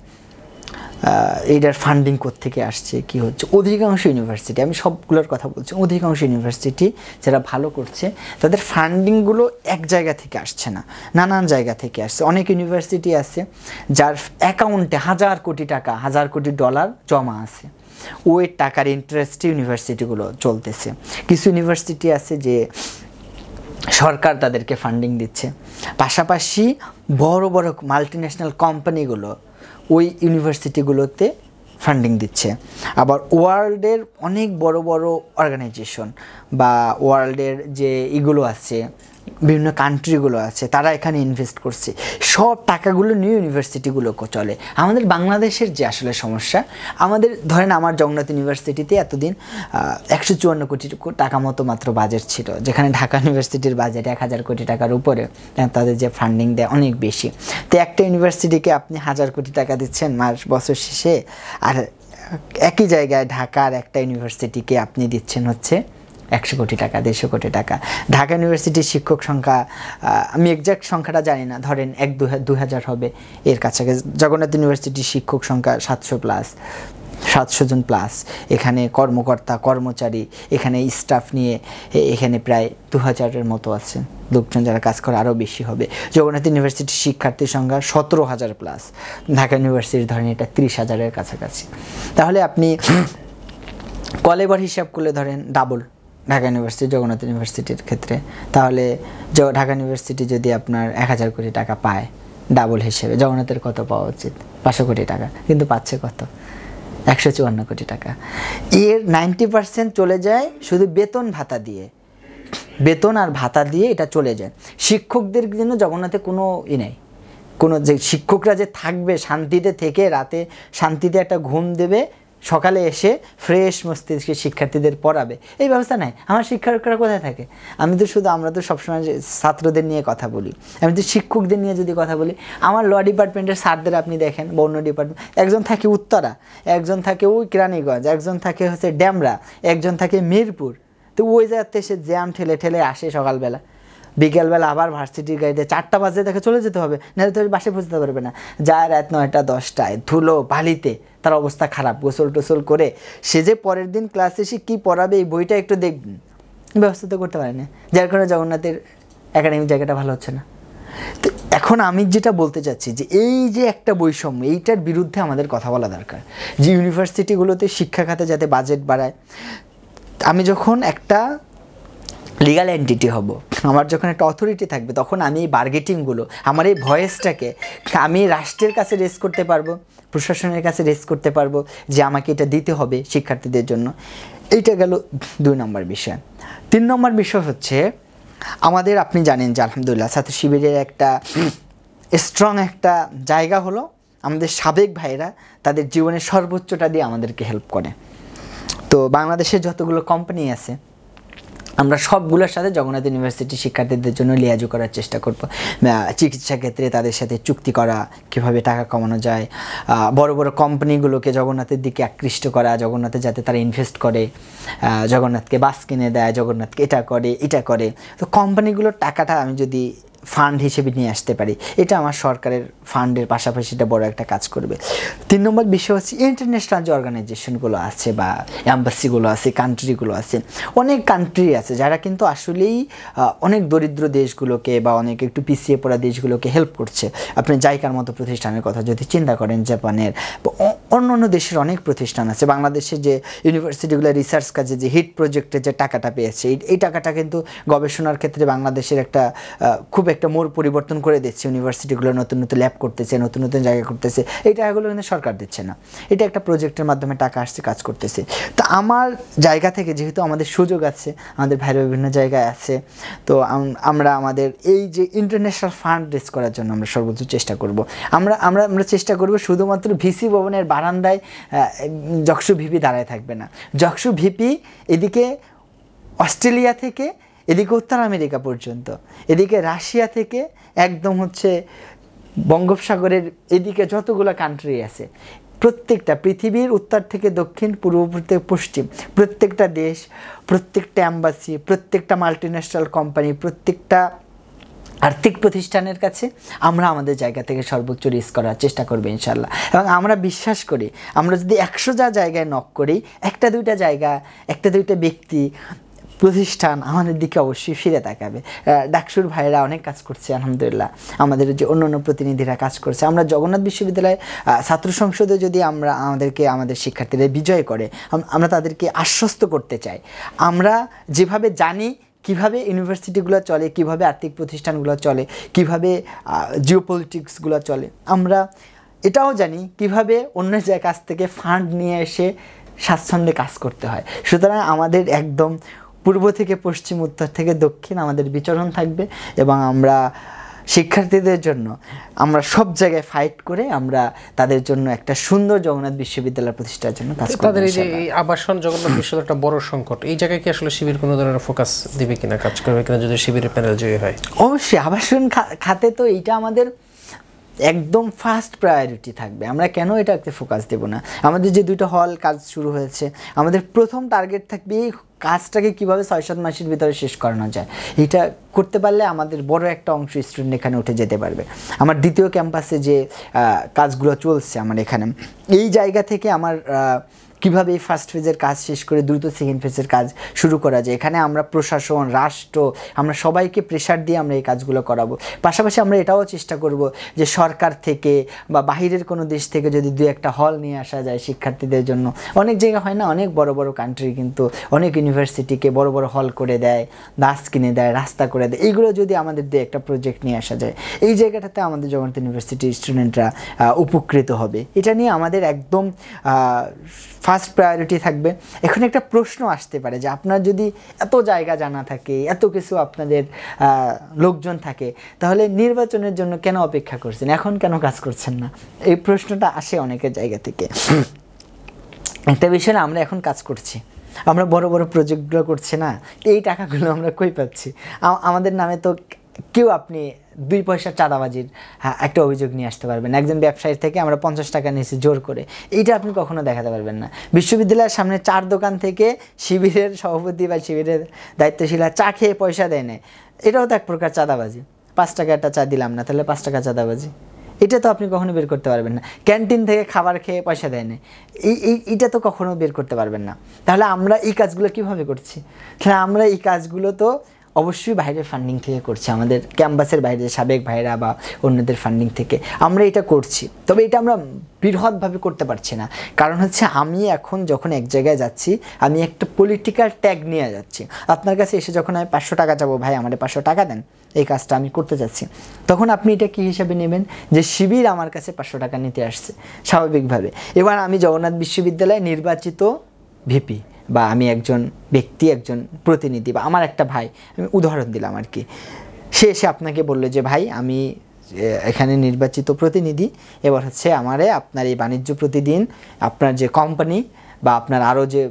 এইটার ফান্ডিং কোত্থেকে আসছে, কি হচ্ছে। অধিকাংশ ইউনিভার্সিটি, আমি সবগুলোর কথা বলছি, অধিকাংশ ইউনিভার্সিটি যারা ভালো করছে তাদের ফান্ডিংগুলো এক জায়গা থেকে আসছে না, নানান জায়গা থেকে আসছে। অনেক ইউনিভার্সিটি আছে যার অ্যাকাউন্টে $1,000 কোটি টাকা, $1,000 কোটি জমা আছে, ওই টাকার ইন্টারেস্টে ইউনিভার্সিটিগুলো চলতেছে। কিছু ইউনিভার্সিটি আছে যে সরকার তাদেরকে ফান্ডিং দিচ্ছে, পাশাপাশি বড় বড় মাল্টিন্যাশনাল কোম্পানিগুলো ওই ইউনিভার্সিটিগুলোতে ফান্ডিং দিচ্ছে। আবার ওয়ার্ল্ডের অনেক বড় বড় অর্গানাইজেশন বা ওয়ার্ল্ডের যে এগুলো আছে, বিভিন্ন কান্ট্রিগুলো আছে, তারা এখানে ইনভেস্ট করছে। সব টাকাগুলো নিয়ে ইউনিভার্সিটিগুলোকে চলে। আমাদের বাংলাদেশের যে আসলে সমস্যা, আমাদের ধরেন আমার জগন্নাথ ইউনিভার্সিটিতে এতদিন 154 কোটি টাকা মতো মাত্র বাজেট ছিল, যেখানে ঢাকা ইউনিভার্সিটির বাজেট 1,000 কোটি টাকার উপরে, তাদের যে ফান্ডিং দেয় অনেক বেশি। তো একটা ইউনিভার্সিটিকে আপনি 1,000 কোটি টাকা দিচ্ছেন বছর শেষে, আর একই জায়গায় ঢাকার একটা ইউনিভার্সিটিকে আপনি দিচ্ছেন হচ্ছে 100 কোটি টাকা, 150 কোটি টাকা। ঢাকা ইউনিভার্সিটির শিক্ষক সংখ্যা আমি এক্সাক্ট সংখ্যাটা জানি না, ধরেন 2,000 হবে এর কাছাকাছি। জগন্নাথ ইউনিভার্সিটির শিক্ষক সংখ্যা 700 জন প্লাস। এখানে কর্মকর্তা, কর্মচারী, এখানে স্টাফ নিয়ে এখানে প্রায় 2,000-এর মতো আছে লোকজন যারা কাজ করে, আরও বেশি হবে। জগন্নাথ ইউনিভার্সিটির শিক্ষার্থীর সংখ্যা 17,000 প্লাস। ঢাকা ইউনিভার্সিটির ধরেন এটা 30,000-এর কাছাকাছি। তাহলে আপনি কলেবার হিসাব করলে ধরেন ডাবল ঢাকা ইউনিভার্সিটি জগন্নাথ ইউনিভার্সিটির ক্ষেত্রে, তাহলে ঢাকা ইউনিভার্সিটি যদি আপনার 1,000 কোটি টাকা পায় ডাবল হিসেবে, জগন্নাথের কত পাওয়া উচিত? 500 কোটি টাকা, কিন্তু পাচ্ছে কত? 154 কোটি টাকা। এর 90% চলে যায় শুধু বেতন ভাতা দিয়ে, বেতন আর ভাতা দিয়ে এটা চলে যায়। শিক্ষকদের জন্য জগন্নাথে কোনো নেই, কোনো যে শিক্ষকরা যে থাকবে শান্তিতে থেকে রাতে শান্তিতে একটা ঘুম দেবে, সকালে এসে ফ্রেশ মস্তিষ্কে শিক্ষার্থীদের পড়াবে, এই ব্যবস্থা নাই। আমার শিক্ষকরা কোথায় থাকে? আমরা তো সবসময় ছাত্রদের নিয়ে কথা বলি, আমি তো শিক্ষকদের নিয়ে যদি কথা বলি, আমার ল ডিপার্টমেন্টের স্যারদের আপনি দেখেন, বন্য ডিপার্টমেন্ট, একজন থাকে উত্তরা, একজন থাকে ওই কেরানীগঞ্জ, একজন থাকে হচ্ছে ড্যামরা, একজন থাকে মিরপুর। তো ওই জায়গাতে সে জ্যাম ঠেলে ঠেলে আসে সকালবেলা, বিকেলবেলা আবার ভার্সিটির গাড়িতে 4টা বাজে তাকে চলে যেতে হবে, নাহলে তো বাসে পৌঁছতে পারবে না। যায় রাত 9টা 10টায় ধুলো বালিতে, তার অবস্থা খারাপ। গোসল টোসল করে সে যে পরের দিন ক্লাসে এসে কী পড়াবে এই বইটা একটু দেখবেন, ব্যবস্থা তো করতে পারে না, যার কারণে জগন্নাথের একাডেমিক জায়গাটা ভালো হচ্ছে না। তো এখন আমি যেটা বলতে চাচ্ছি যে এই যে একটা বৈষম্য, এইটার বিরুদ্ধে আমাদের কথা বলা দরকার, যে ইউনিভার্সিটিগুলোতে শিক্ষা খাতে যাতে বাজেট বাড়ায়। আমি যখন একটা লিগাল এন্টিটি হব, আমার যখন একটা অথরিটি থাকবে, তখন আমি এই বার্গেটিংগুলো, আমার এই ভয়েসটাকে আমি রাষ্ট্রের কাছে রেজ করতে পারবো, প্রশাসনের কাছে রেজ করতে পারবো যে আমাকে এটা দিতে হবে শিক্ষার্থীদের জন্য। এইটা গেল 2 নম্বর বিষয়। 3 নম্বর বিষয় হচ্ছে আমাদের, আপনি জানেন যে আলহামদুলিল্লাহ ছাত্র শিবিরের একটা স্ট্রং একটা জায়গা হলো আমাদের সাবেক ভাইরা তাদের জীবনের সর্বোচ্চটা দিয়ে আমাদেরকে হেল্প করে। তো বাংলাদেশের যতগুলো কোম্পানি আছে আমরা সবগুলোর সাথে জগন্নাথ ইউনিভার্সিটি শিক্ষার্থীদের জন্য লিয়াজু করার চেষ্টা করব। চিকিৎসা ক্ষেত্রে তাদের সাথে চুক্তি করা, কীভাবে টাকা কমানো যায়, বড় বড় কোম্পানিগুলোকে জগন্নাথের দিকে আকৃষ্ট করা, জগন্নাথে যাতে তারা ইনভেস্ট করে, জগন্নাথকে বাস কিনে দেয়, জগন্নাথকে এটা করে। তো কোম্পানিগুলোর টাকাটা আমি যদি ফান্ড হিসেবে নিয়ে আসতে পারি, এটা আমার সরকারের ফান্ডের পাশাপাশি এটা বড় একটা কাজ করবে। 3 নম্বর বিষয় হচ্ছে ইন্টারন্যাশনাল যে অর্গানাইজেশনগুলো আছে বা অ্যাম্বাসিগুলো আছে, কান্ট্রিগুলো আছে, অনেক কান্ট্রি আছে যারা কিন্তু আসলেই অনেক দরিদ্র দেশগুলোকে বা অনেক একটু পিছিয়ে পড়া দেশগুলোকে হেল্প করছে। আপনি জাইকার মতো প্রতিষ্ঠানের কথা যদি চিন্তা করেন, জাপানের অন্য অন্য দেশের অনেক প্রতিষ্ঠান আছে। বাংলাদেশে যে ইউনিভার্সিটিগুলো রিসার্চ কাজে যে হিট প্রজেক্টে যে টাকাটা পেয়েছে, এই টাকাটা কিন্তু গবেষণার ক্ষেত্রে বাংলাদেশের একটা খুব একটা মোড় পরিবর্তন করে দিচ্ছে। ইউনিভার্সিটিগুলো নতুন নতুন ল্যাব করতেছে, নতুন নতুন জায়গা করতেছে, এই টাকাগুলো কিন্তু সরকার দিচ্ছে না, এটা একটা প্রজেক্টের মাধ্যমে টাকা আসছে, কাজ করতেছে। তো আমার জায়গা থেকে যেহেতু আমাদের সুযোগ আছে, আমাদের ভাইরা বিভিন্ন জায়গায় আছে, তো আমরা আমাদের এই যে ইন্টারন্যাশনাল ফান্ড রেজ করার জন্য আমরা সর্বোচ্চ চেষ্টা করব। আমরা চেষ্টা করব শুধুমাত্র ভিসি ভবনের বারান্দায় যকসু ভিপি দাঁড়ায় থাকবে না। যকসু ভিপি এদিকে অস্ট্রেলিয়া থেকে এদিকে উত্তর আমেরিকা পর্যন্ত, এদিকে রাশিয়া থেকে একদম হচ্ছে বঙ্গোপসাগরের এদিকে যতগুলো কান্ট্রি আছে, প্রত্যেকটা পৃথিবীর উত্তর থেকে দক্ষিণ, পূর্ব থেকে পশ্চিম, প্রত্যেকটা দেশ, প্রত্যেকটা অ্যাম্বাসি, প্রত্যেকটা মাল্টিন্যাশনাল কোম্পানি, প্রত্যেকটা আর্থিক প্রতিষ্ঠানের কাছে আমরা আমাদের জায়গা থেকে সর্বোচ্চ রিস্ক করার চেষ্টা করবো ইনশাল্লাহ। এবং আমরা বিশ্বাস করি আমরা যদি 100টা জায়গায় নক করি, একটা দুইটা ব্যক্তি প্রতিষ্ঠান আমাদের দিকে অবশ্যই ফিরে তাকাবে। ডাকসুর ভাইরা অনেক কাজ করছে আলহামদুলিল্লাহ, আমাদের যে অন্য প্রতিনিধিরা কাজ করছে। আমরা জগন্নাথ বিশ্ববিদ্যালয় ছাত্র সংসদে যদি আমাদের শিক্ষার্থীরা বিজয় করে, আমরা তাদেরকে আশ্বস্ত করতে চাই, আমরা যেভাবে জানি কিভাবে ইউনিভার্সিটিগুলো চলে, কিভাবে আর্থিক প্রতিষ্ঠানগুলো চলে, কিভাবে জিওপলিটিক্সগুলো চলে, আমরা এটাও জানি কিভাবে অন্য জায়গার কাছ থেকে ফান্ড নিয়ে এসে স্বাচ্ছন্দ্যে কাজ করতে হয়। সুতরাং আমাদের একদম পূর্ব থেকে পশ্চিম, উত্তর থেকে দক্ষিণ আমাদের বিচরণ থাকবে এবং আমরা শিক্ষার্থীদের জন্য আমরা সব জায়গায় ফাইট করে আমরা তাদের জন্য একটা সুন্দর জগন্নাথ বিশ্ববিদ্যালয় প্রতিষ্ঠার জন্য কাজ করব। তাদের এই যে আবাসন জগন্নাথ বিশ্ববিদ্যালয় একটা বড় সংকট, এই জায়গায় কি আসলে শিবির কোনো ধরনের ফোকাস দিবে কিনা, কাজ করবে কিনা যদি শিবিরের প্যানেল জয়ী হয়? অবশ্যই আবাসন খাতে তো এইটা আমাদের একদম ফার্স্ট প্রায়োরিটি থাকবে। আমরা কেন এটাকে ফোকাস দেব না? আমাদের যে 2টা হল কাজ শুরু হয়েছে, আমাদের প্রথম টার্গেট থাকবে এই কাজটাকে কীভাবে 6-7 মাসের ভিতরে শেষ করানো যায়। এটা করতে পারলে আমাদের বড় একটা অংশ স্টুডেন্ট এখানে উঠে যেতে পারবে। আমার দ্বিতীয় ক্যাম্পাসে যে কাজগুলো চলছে আমার এখানে, এই জায়গা থেকে আমার কীভাবে এই ফার্স্ট ফেজের কাজ শেষ করে দ্রুত সেকেন্ড ফেজের কাজ শুরু করা যায়, এখানে আমরা প্রশাসন, রাষ্ট্র, আমরা সবাইকে প্রেশার দিয়ে আমরা এই কাজগুলো করাবো। পাশাপাশি আমরা এটাও চেষ্টা করব যে সরকার থেকে বা বাহিরের কোনো দেশ থেকে যদি 2-1টা হল নিয়ে আসা যায় শিক্ষার্থীদের জন্য। অনেক জায়গা হয় না, অনেক বড় বড় কান্ট্রি কিন্তু অনেক ইউনিভার্সিটিকে বড় বড় হল করে দেয়, বাস কিনে দেয়, রাস্তা করে দেয়। এইগুলো যদি আমাদের 2-1টা প্রজেক্ট নিয়ে আসা যায়, এই জায়গাটাতে আমাদের জগন্নাথ ইউনিভার্সিটির স্টুডেন্টরা উপকৃত হবে। এটা নিয়ে আমাদের একদম ফার্স্ট প্রায়োরিটি থাকবে। এখন একটা প্রশ্ন আসতে পারে যে আপনার যদি এত জায়গা জানা থাকে, এত কিছু আপনাদের লোকজন থাকে, তাহলে নির্বাচনের জন্য কেন অপেক্ষা করছেন, এখন কেন কাজ করছেন না? এই প্রশ্নটা আসে অনেকের জায়গা থেকে। একটা বিষয় না, আমরা এখন কাজ করছি, আমরা বড় বড় প্রজেক্টগুলো করছি না, এই টাকাগুলো আমরা কই পাচ্ছি? আমাদের নামে তো কেউ আপনি 2 পয়সা চাঁদাবাজির একটা অভিযোগ নিয়ে আসতে পারবেন। একজন ব্যবসায়ীর থেকে আমরা 50 টাকা নিয়েছি জোর করে, এইটা আপনি কখনো দেখাতে পারবেন না। বিশ্ববিদ্যালয়ের সামনে 4 দোকান থেকে শিবিরের সভাপতি বা শিবিরের দায়িত্বশীলা চা খেয়ে পয়সা দেয় না, এটাও তো এক প্রকার চাঁদাবাজি। 5 টাকা একটা চা দিলাম না, তাহলে 5 টাকা চাঁদাবাজি। এটা তো আপনি কখনো বের করতে পারবেন না। ক্যান্টিন থেকে খাবার খেয়ে পয়সা দেয় না, এইটা তো কখনো বের করতে পারবেন না। তাহলে আমরা এই কাজগুলো কিভাবে করছি? তাহলে আমরা এই কাজগুলো তো অবশ্যই বাইরের ফান্ডিং থেকে করছি, আমাদের ক্যাম্পাসের বাইরে সাবেক ভাইরা বা অন্যদের ফান্ডিং থেকে আমরা এটা করছি। তবে এটা আমরা বৃহৎভাবে করতে পারছি না, কারণ হচ্ছে আমি এখন যখন এক জায়গায় যাচ্ছি, আমি একটা পলিটিক্যাল ট্যাগ নিয়ে যাচ্ছি। আপনার কাছে এসে যখন আমি 500 টাকা চাবো, ভাই আমাদের 500 টাকা দেন, এই কাজটা আমি করতে যাচ্ছি, তখন আপনি এটা কী হিসাবে নেবেন? যে শিবির আমার কাছে 500 টাকা নিতে আসছে, স্বাভাবিকভাবে। এবার আমি জগন্নাথ বিশ্ববিদ্যালয়ে নির্বাচিত ভিপি, বা আমি একজন ব্যক্তি, একজন প্রতিনিধি, বা আমার একটা ভাই, আমি উদাহরণ দিলাম আর কি, সে এসে আপনাকে বললো যে ভাই আমি এখানে নির্বাচিত প্রতিনিধি, এবার হচ্ছে আমারে আপনার এই বাণিজ্য প্রতিদিন, আপনার যে কোম্পানি বা আপনার আরও যে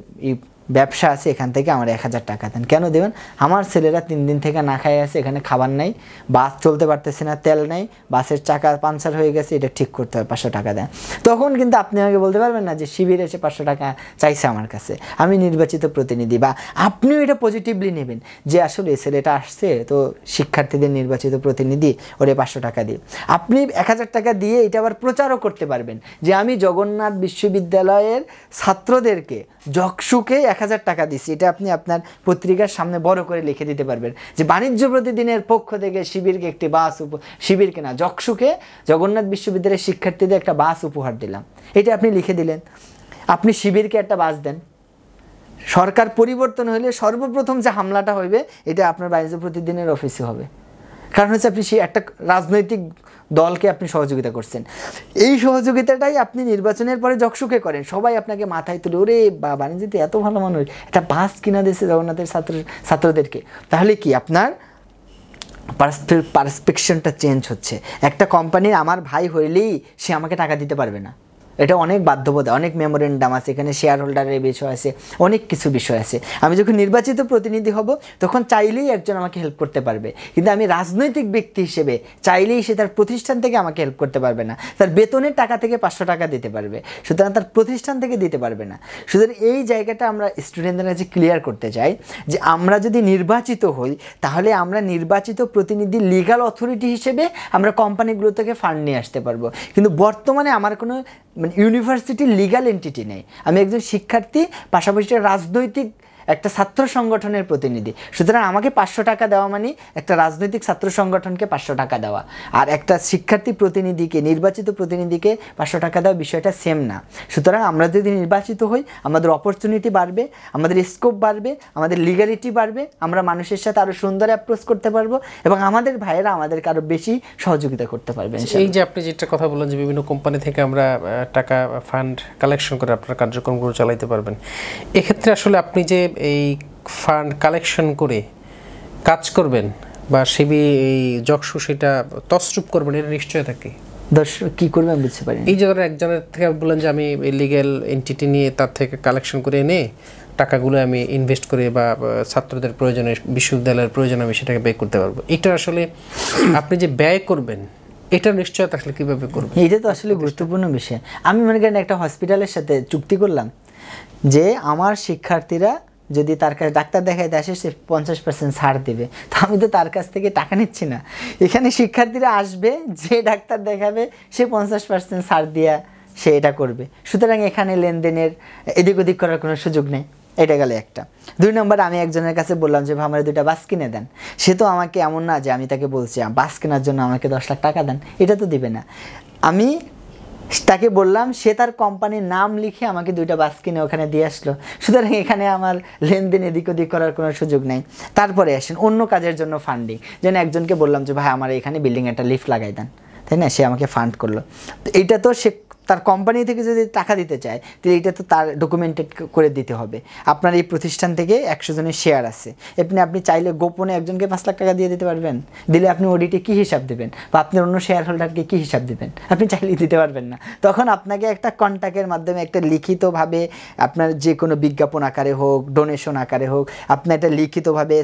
ব্যবসা আছে, এখান থেকে আমার 1000 টাকা দেন। কেন দেবেন? আমার ছেলেরা 3 দিন থেকে না খায় আছে, এখানে খাবার নাই, বাস চলতে পারতেছে না, তেল নাই, বাসের চাকা পাংচার হয়ে গেছে, এটা ঠিক করতে হবে, 500 টাকা দেন। তখন কিন্তু আপনি আমাকে বলতে পারবেন না যে শিবির এসে 500 টাকা চাইছে আমার কাছে, আমি নির্বাচিত প্রতিনিধি। বা আপনিও এটা পজিটিভলি নেবেন যে আসলে ছেলেটা আসছে তো শিক্ষার্থীদের নির্বাচিত প্রতিনিধি, ওরে 500 টাকা দিয়ে আপনি 1000 টাকা দিয়ে এটা আবার প্রচারও করতে পারবেন যে আমি জগন্নাথ বিশ্ববিদ্যালয়ের ছাত্রদেরকে জকসুকে 1000 টাকা দিচ্ছি। এটা আপনি আপনার পত্রিকার সামনে বড় করে লিখে দিতে পারবেন যে বাণিজ্য প্রতিদিনের পক্ষ থেকে শিবিরকে একটি বাস, শিবিরকে না, জকসুকে জগন্নাথ বিশ্ববিদ্যালয়ের শিক্ষার্থীদের একটা বাস উপহার দিলাম। এটা আপনি লিখে দিলেন। আপনি শিবিরকে একটা বাস দেন। সরকার পরিবর্তন হলে সর্বপ্রথম যে হামলাটা হইবে এটা আপনার বাণিজ্য প্রতিদিনের অফিসে হবে, কারণ হচ্ছে আপনি সেই একটা রাজনৈতিক দলকে আপনি সহযোগিতা করছেন। এই সহযোগিতাটাই আপনি নির্বাচনের পরে জকসুকে করেন, সবাই আপনাকে মাথায় তুলে, ওরে বা বাণিজ্যতে এত ভালো মানুষ, একটা বাস কিনা দিয়েছে জগন্নাথের ছাত্রদেরকে। তাহলে কি আপনার পারসেপশনটা চেঞ্জ হচ্ছে। একটা কোম্পানির আমার ভাই হইলেই সে আমাকে টাকা দিতে পারবে না, এটা অনেক বাধ্যবাধকতা, অনেক মেমোরেন্ডাম আছে, এখানে শেয়ার হোল্ডারের বিষয় আছে, অনেক কিছু বিষয় আছে। আমি যখন নির্বাচিত প্রতিনিধি হব তখন চাইলেই একজন আমাকে হেল্প করতে পারবে, কিন্তু আমি রাজনৈতিক ব্যক্তি হিসেবে চাইলেই সে তার প্রতিষ্ঠান থেকে আমাকে হেল্প করতে পারবে না। তার বেতনের টাকা থেকে 500 টাকা দিতে পারবে, সুতরাং তার প্রতিষ্ঠান থেকে দিতে পারবে না। সুতরাং এই জায়গাটা আমরা স্টুডেন্টদের কাছে ক্লিয়ার করতে চাই যে আমরা যদি নির্বাচিত হই তাহলে আমরা নির্বাচিত প্রতিনিধি লিগ্যাল অথরিটি হিসেবে আমরা কোম্পানিগুলো থেকে ফান্ড নিয়ে আসতে পারবো। কিন্তু বর্তমানে আমার কোনো ইউনিভার্সিটির লিগ্যাল এন্টিটি নেই, আমি একজন শিক্ষার্থী, পাশাপাশি রাজনৈতিক একটা ছাত্র সংগঠনের প্রতিনিধি। সুতরাং আমাকে 500 টাকা দেওয়া মানে একটা রাজনৈতিক ছাত্র সংগঠনকে 500 টাকা দেওয়া, আর একটা শিক্ষার্থী প্রতিনিধিকে, নির্বাচিত প্রতিনিধিকে 500 টাকা দেওয়া, বিষয়টা সেম না। সুতরাং আমরা যদি নির্বাচিত হই আমাদের অপরচুনিটি বাড়বে, আমাদের স্কোপ বাড়বে, আমাদের লিগ্যালিটি বাড়বে, আমরা মানুষের সাথে আরও সুন্দর অ্যাপ্রোচ করতে পারবো এবং আমাদের ভাইয়েরা আমাদেরকে আরও বেশি সহযোগিতা করতে পারবেন। এই যে আপনি যেটা কথা বললেন যে বিভিন্ন কোম্পানি থেকে আমরা টাকা ফান্ড কালেকশন করে আপনার কার্যক্রমগুলো চালাইতে পারবেন, এক্ষেত্রে আসলে আপনি যে এই ফান্ড কালেকশন করে কাজ করবেন বা এই জকসু সেটা তছরূপ করবেন, এটা নিশ্চয় থাকে। দর্শক কী করবে আমি বুঝতে পারি। এই জায়গায় একজনের থেকে বললেন যে আমি লিগ্যাল এন্টিটি নিয়ে তার থেকে কালেকশন করে এনে টাকাগুলো আমি ইনভেস্ট করে বা ছাত্রদের প্রয়োজনে, বিশ্ববিদ্যালয়ের প্রয়োজনে আমি সেটাকে ব্যয় করতে পারবো। এটা আসলে আপনি যে ব্যয় করবেন এটা নিশ্চয়তা আসলে কীভাবে করবেন? এটা তো আসলে গুরুত্বপূর্ণ বিষয়। আমি মনে করেন একটা হসপিটালের সাথে চুক্তি করলাম যে আমার শিক্ষার্থীরা যদি তার কাছে ডাক্তার দেখাইতে আসে সে 50% ছাড় দেবে, তো আমি তো তার কাছ থেকে টাকা নিচ্ছি না। এখানে শিক্ষার্থীরা আসবে, যে ডাক্তার দেখাবে সে 50% ছাড় দিয়া সে এটা করবে। সুতরাং এখানে লেনদেনের এদিক ওদিক করার কোনো সুযোগ নেই। এটা গেলে একটা। 2 নম্বর, আমি একজনের কাছে বললাম যে আমার 2টা বাস কিনে দেন। সে তো আমাকে এমন না যে আমি তাকে বলছি বাস কেনার জন্য আমাকে 10 লাখ টাকা দেন, এটা তো দিবে না। আমি তাকে বললাম, সে তার কোম্পানির নাম লিখে আমাকে 2টা বাস কিনে ওখানে দিয়ে আসলো। সুতরাং এখানে আমার লেনদেন এদিক ওদিক করার কোনো সুযোগ নেই। তারপরে আসেন অন্য কাজের জন্য ফান্ডিং। যেন একজনকে বললাম যে ভাই আমার এখানে বিল্ডিং একটা লিফট লাগাই দেন, তাই না? সে আমাকে ফান্ড করলো। তো এইটা তো সে তার কোম্পানি থেকে যদি টাকা দিতে চায় তো এইটা তো তার ডকুমেন্টেড করে দিতে হবে। আপনার এই প্রতিষ্ঠান থেকে 100 জনের শেয়ার আছে, আপনি চাইলে গোপনে একজনকে 5 লাখ টাকা দিয়ে দিতে পারবেন। দিলে আপনি অডিটে কী হিসাব দেবেন বা আপনি অন্য শেয়ার হোল্ডারকে কী হিসাব দেবেন? আপনি চাইলেই দিতে পারবেন না। তখন আপনাকে একটা কন্ট্যাক্টের মাধ্যমে একটা লিখিতভাবে আপনার যে কোনো বিজ্ঞাপন আকারে হোক, ডোনেশন আকারে হোক, আপনি একটা লিখিতভাবে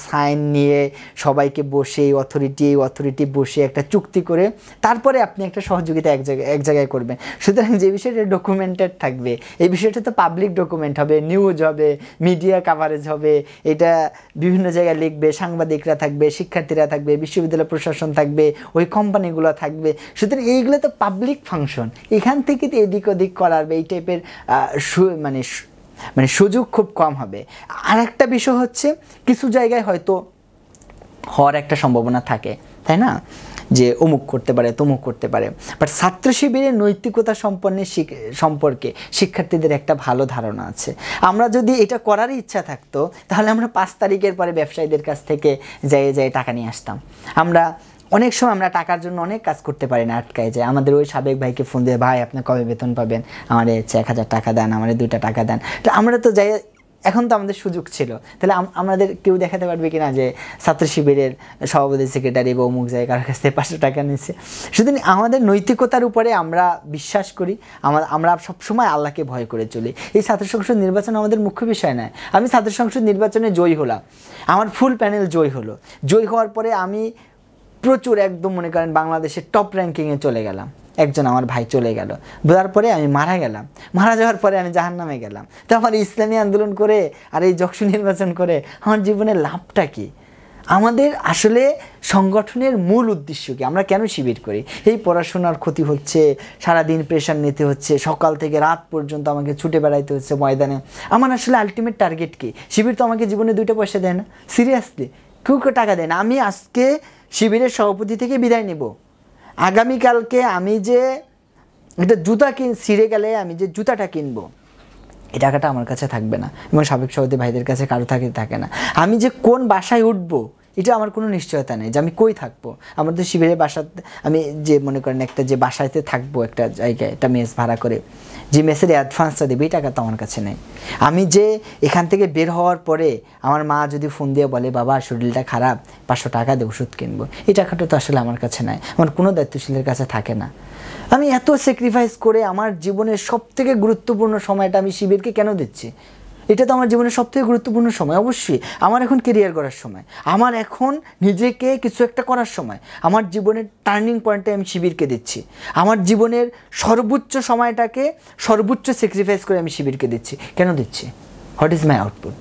সাইন নিয়ে সবাইকে বসে অথরিটি বসে একটা চুক্তি করে তারপরে আপনি একটা সহযোগিতা এক জায়গায় করবেন। সুতরাং যে বিষয়টা ডকুমেন্টেড থাকবে এই বিষয়টা তো পাবলিক ডকুমেন্ট হবে, নিউজ হবে, মিডিয়া কাভারেজ হবে, এটা বিভিন্ন জায়গায় লিখবে, সাংবাদিকরা থাকবে, শিক্ষার্থীরা থাকবে, বিশ্ববিদ্যালয় প্রশাসন থাকবে, ওই কোম্পানিগুলো থাকবে। সুতরাং এইগুলো তো পাবলিক ফাংশন, এখান থেকে তো এদিক ওদিক করার বা এই টাইপের মানে সুযোগ খুব কম হবে। আর একটা বিষয় হচ্ছে কিছু জায়গায় হয়তো হওয়ার একটা সম্ভাবনা থাকে, তাই না, যে অমুক করতে পারে তমুক করতে পারে, বাট ছাত্র শিবিরের নৈতিকতা সম্পর্কে শিক্ষার্থীদের একটা ভালো ধারণা আছে। আমরা যদি এটা করারই ইচ্ছা থাকতো তাহলে আমরা 5 তারিখের পরে ব্যবসায়ীদের কাছ থেকে যাই টাকা নিয়ে আসতাম। আমরা অনেক সময় আমরা টাকার জন্য অনেক কাজ করতে পারি না, আটকায় যায়। আমাদের ওই সাবেক ভাইকে ফোন দিয়ে, ভাই আপনি কবে বেতন পাবেন, আমার 1000 টাকা দেন, আমার 2টা টাকা দেন। তো আমরা তো যাই, এখন তো আমাদের সুযোগ ছিল, তাহলে আমাদের কেউ দেখাতে পারবে কিনা যে ছাত্র শিবিরের সভাপতি সেক্রেটারি বা অমুক জায়গায় কারোর কাছ থেকে 500 টাকা নিচ্ছে। সুতরাং আমাদের নৈতিকতার উপরে আমরা বিশ্বাস করি, আমরা সবসময় আল্লাহকে ভয় করে চলি। এই ছাত্র সংসদ নির্বাচন আমাদের মুখ্য বিষয় নয়। আমি ছাত্র সংসদ নির্বাচনে জয়ী হলাম, আমার ফুল প্যানেল জয়ী হলো, জয়ী হওয়ার পরে আমি প্রচুর একদম মনে করেন বাংলাদেশের টপ র্যাঙ্কিংয়ে চলে গেলাম, একজন আমার ভাই চলে গেল, বোঝার পরে আমি মারা গেলাম, মারা যাওয়ার পরে আমি জাহান্নামে গেলাম। তো আমার ইসলামী আন্দোলন করে আর এই যক্ষু নির্বাচন করে আমার জীবনের লাভটা কি? আমাদের আসলে সংগঠনের মূল উদ্দেশ্য কি? আমরা কেন শিবির করি? এই পড়াশোনার ক্ষতি হচ্ছে, সারাদিন প্রেশার নিতে হচ্ছে, সকাল থেকে রাত পর্যন্ত আমাকে ছুটে বেড়াইতে হচ্ছে ময়দানে। আমার আসলে আলটিমেট টার্গেট কি? শিবির তো আমাকে জীবনে 2টা পয়সা দেয় না, সিরিয়াসলি কেউ টাকা দেয় না। আমি আজকে শিবিরের সভাপতি থেকে বিদায় নেব, আগামীকালকে আমি যে একটা জুতা ছিঁড়ে গেলে আমি যে জুতাটা কিনবো এই টাকাটা আমার কাছে থাকবে না, এবং সাবেক সভাপতি ভাইদের কাছে কারো থাকে না। আমি যে কোন বাসায় উঠবো এটা আমার কোনো নিশ্চয়তা নেই যে আমি কই থাকবো। আমার তো শিবিরের বাসাতে আমি যে মনে করেন একটা যে বাসাতে থাকবো একটা জায়গায়, একটা মেস ভাড়া করে, যে মেসের অ্যাডভান্সটা দেবে এই টাকা তো আমার কাছে নেই। আমি যে এখান থেকে বের হওয়ার পরে আমার মা যদি ফোন দিয়ে বলে বাবা শরীরটা খারাপ 500 টাকা দিয়ে ওষুধ কিনবো, এই টাকাটা তো আসলে আমার কাছে নাই, আমার কোনো দায়িত্বশীলের কাছে থাকে না। আমি এত স্যাক্রিফাইস করে আমার জীবনের সবথেকে গুরুত্বপূর্ণ সময়টা আমি শিবিরকে কেন দিচ্ছি? এটা তো আমার জীবনের সবথেকে গুরুত্বপূর্ণ সময়। অবশ্যই আমার এখন কেরিয়ার করার সময়, আমার এখন নিজেকে কিছু একটা করার সময়, আমার জীবনের টার্নিং পয়েন্টে আমি শিবিরকে দিচ্ছি। আমার জীবনের সর্বোচ্চ সময়টাকে সর্বোচ্চ স্যাক্রিফাইস করে আমি শিবিরকে দিচ্ছি। কেন দিচ্ছি? What is my output?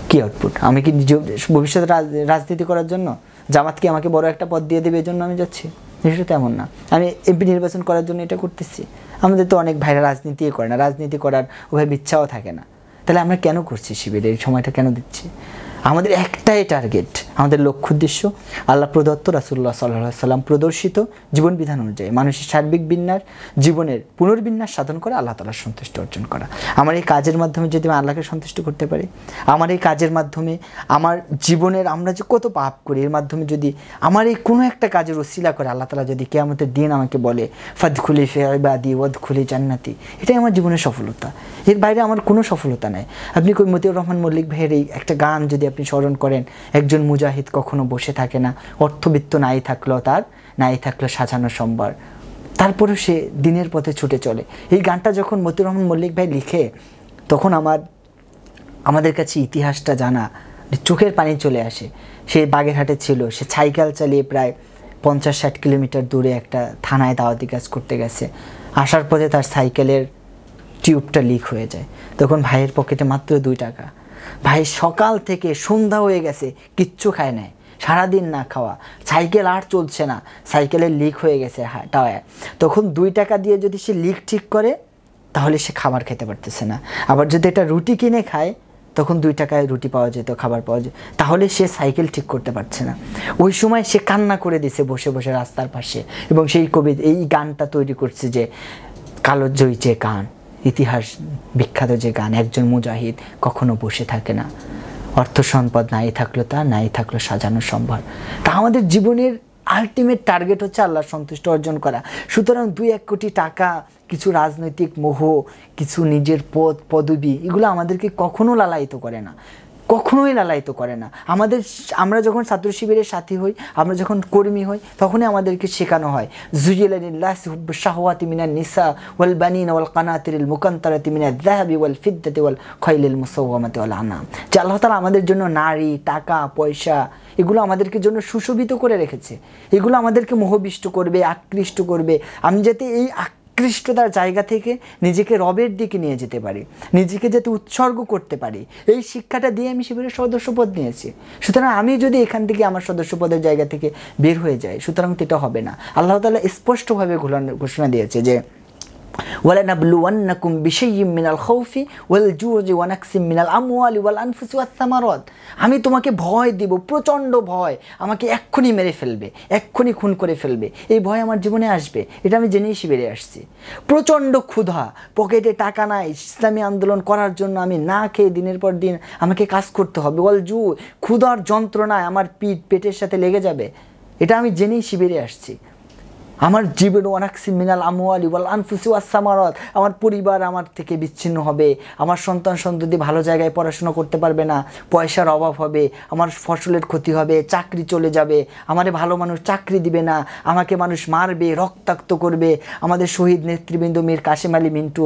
কী আউটপুট? আমি কি ভবিষ্যতে রাজনীতি করার জন্য? জামাত কি আমাকে বড় একটা পদ দিয়ে দেবে এই জন্য আমি যাচ্ছি? বিষয়টা তেমন না। আমি এমপি নির্বাচন করার জন্য এটা করতেছি। আমাদের তো অনেক ভাইরা রাজনীতিই করে না, রাজনীতি করার ওভাবে ইচ্ছাও থাকে না। তাহলে আমরা কেন করছি শিবিরে? এই সময়টা কেন দিচ্ছি? আমাদের একটাই টার্গেট, আমাদের লক্ষ্য উদ্দেশ্য আল্লাহ প্রদত্ত রাসূলুল্লাহ সাল্লাল্লাহু আলাইহি ওয়াসাল্লাম প্রদর্শিত জীবন বিধান অনুযায়ী মানুষের সার্বিক বিন্যাস, জীবনের পুনর্বিন্যাস সাধন করে আল্লাহ তাআলার সন্তুষ্টি অর্জন করা। আমার এই কাজের মাধ্যমে যদি আমি আল্লাহকে সন্তুষ্ট করতে পারি, আমার এই কাজের মাধ্যমে আমার জীবনের আমরা যে কত পাপ করি এর মাধ্যমে যদি আমার এই কোনো একটা কাজের ওসিলা করে আল্লাহ তাআলা যদি কিয়ামতের দিন আমাকে বলে ফাদখুলি ফি ইবাদি ওয়াদখুলি জান্নাতি, এটাই আমার জীবনের সফলতা। এর বাইরে আমার কোনো সফলতা নেই। আপনি কই মতিউর রহমান মল্লিক ভাইয়ের এই একটা গান যদি আপনি স্মরণ করেন, একজন মুজাহিদ কখনো বসে থাকে না, অর্থবিত্ত নাই থাকলেও সাজানো সম্ভার, তারপরেও সে দিনের পথে ছুটে চলে। এই গানটা যখন মতিউর রহমান মল্লিক ভাই লিখে তখন আমাদের কাছে ইতিহাসটা জানা চোখের পানি চলে আসে। সে বাগেরহাটে ছিল, সে সাইকেল চালিয়ে প্রায় 50-60 কিলোমিটার দূরে একটা থানায় দাওয়াতি কাজ করতে গেছে। আসার পথে তার সাইকেলের টিউবটা লিক হয়ে যায়। তখন ভাইয়ের পকেটে মাত্র 2 টাকা। ভাই সকাল থেকে সন্ধ্যা হয়ে গেছে, কিচ্ছু খায় নাই, সারাদিন না খাওয়া, সাইকেল আর চলছে না, সাইকেলের লিক হয়ে গেছে টায়ার। তখন 2 টাকা দিয়ে যদি সে লিক ঠিক করে তাহলে সে খাবার খেতে পারতেছে না। আবার যদি এটা রুটি কিনে খায় তখন 2 টাকায় রুটি পাওয়া যেত, খাবার পাওয়া যেত, তাহলে সে সাইকেল ঠিক করতে পারছে না। ওই সময় সে কান্না করে দিছে বসে বসে রাস্তার পাশে, এবং সেই কবি এই গানটা তৈরি করছে যে কালোজয়ী যে গান, ইতিহাস বিখ্যাত যে গান, একজন মুজাহিদ কখনো বসে থাকে না, অর্থ সম্পদ নাই থাকলো সাজানো সম্ভার। তা আমাদের জীবনের আলটিমেট টার্গেট হচ্ছে আল্লাহর সন্তুষ্টি অর্জন করা। সুতরাং 2-1 কোটি টাকা, কিছু রাজনৈতিক মোহ, কিছু নিজের পদবি, এগুলো আমাদেরকে কখনো লালায়িত করে না, কখনোই লালায়িত করে না। আমরা যখন ছাত্র শিবিরের সাথী হই, আমরা যখন কর্মী হই, তখনই আমাদেরকে শেখানো হয় যুজিলা লিল্লাহি হুব্বুশ শাহওয়াতি মিনান নিসা ওয়াল বানিনা ওয়াল কানাতিরিল মুকান্তারাতি মিনাল যাহাবি ওয়াল ফিদ্দাতি ওয়াল খাইলিল মুসাওয়ামাতি ওয়াল আনাম। যে আল্লাহ তাআলা আমাদের জন্য নারী, টাকা, পয়সা এগুলো আমাদেরকে জন্য সুশোভিত করে রেখেছে। এগুলো আমাদেরকে মোহবিষ্ট করবে, আকৃষ্ট করবে। আমি যাতে এই নিকৃষ্টতার জায়গা থেকে নিজেকে রবের দিকে নিয়ে যেতে পারি, নিজেকে যাতে উৎসর্গ করতে পারি, এই শিক্ষাটা দিয়ে আমি শিবিরের সদস্যপদ নিয়েছি। সুতরাং আমি যদি এখান থেকে আমার সদস্যপদের জায়গা থেকে বের হয়ে যাই, সুতরাং তো এটা হবে না। আল্লাহ তাআলা স্পষ্টভাবে ঘোষণা দিয়েছে যে ওয়ালানাবলুওয়ান্নাকুম বিশাইইম মিনাল খাউফি ওয়াল জু'i ওয়া নাকসিম মিনাল আমওয়ালি ওয়াল আনফুসি ওয়াস সামারাত, আমি তোমাকে ভয় দিব, প্রচণ্ড ভয়, আমাকে এক্ষুনি মেরে ফেলবে, এক্ষুনি খুন করে ফেলবে, এই ভয় আমার জীবনে আসবে, এটা আমি জেনেই শিবিরে আসছি। প্রচণ্ড ক্ষুধা, পকেটে টাকা নাই, ইসলামী আন্দোলন করার জন্য আমি না খেয়ে দিনের পর দিন আমাকে কাজ করতে হবে, ওয়াল জু, ক্ষুধার যন্ত্রণায় আমার পেটের সাথে লেগে যাবে, এটা আমি জেনেই শিবিরে আসছি। আমার জীবন ওয়ানাকসিম মিনাল আমওয়ালি ওয়াল আনফুসি ওয়াস সামারাত, আমার পরিবার আমার থেকে বিচ্ছিন্ন হবে, আমার সন্তান সন্ততি ভালো জায়গায় পড়াশোনা করতে পারবে না, পয়সার অভাব হবে, আমার ফসলের ক্ষতি হবে, চাকরি চলে যাবে, আমারে ভালো মানুষ চাকরি দিবে না, আমাকে মানুষ মারবে, রক্তাক্ত করবে। আমাদের শহীদ নেতৃবৃন্দ মীর কাসেম আলী মিন্টু,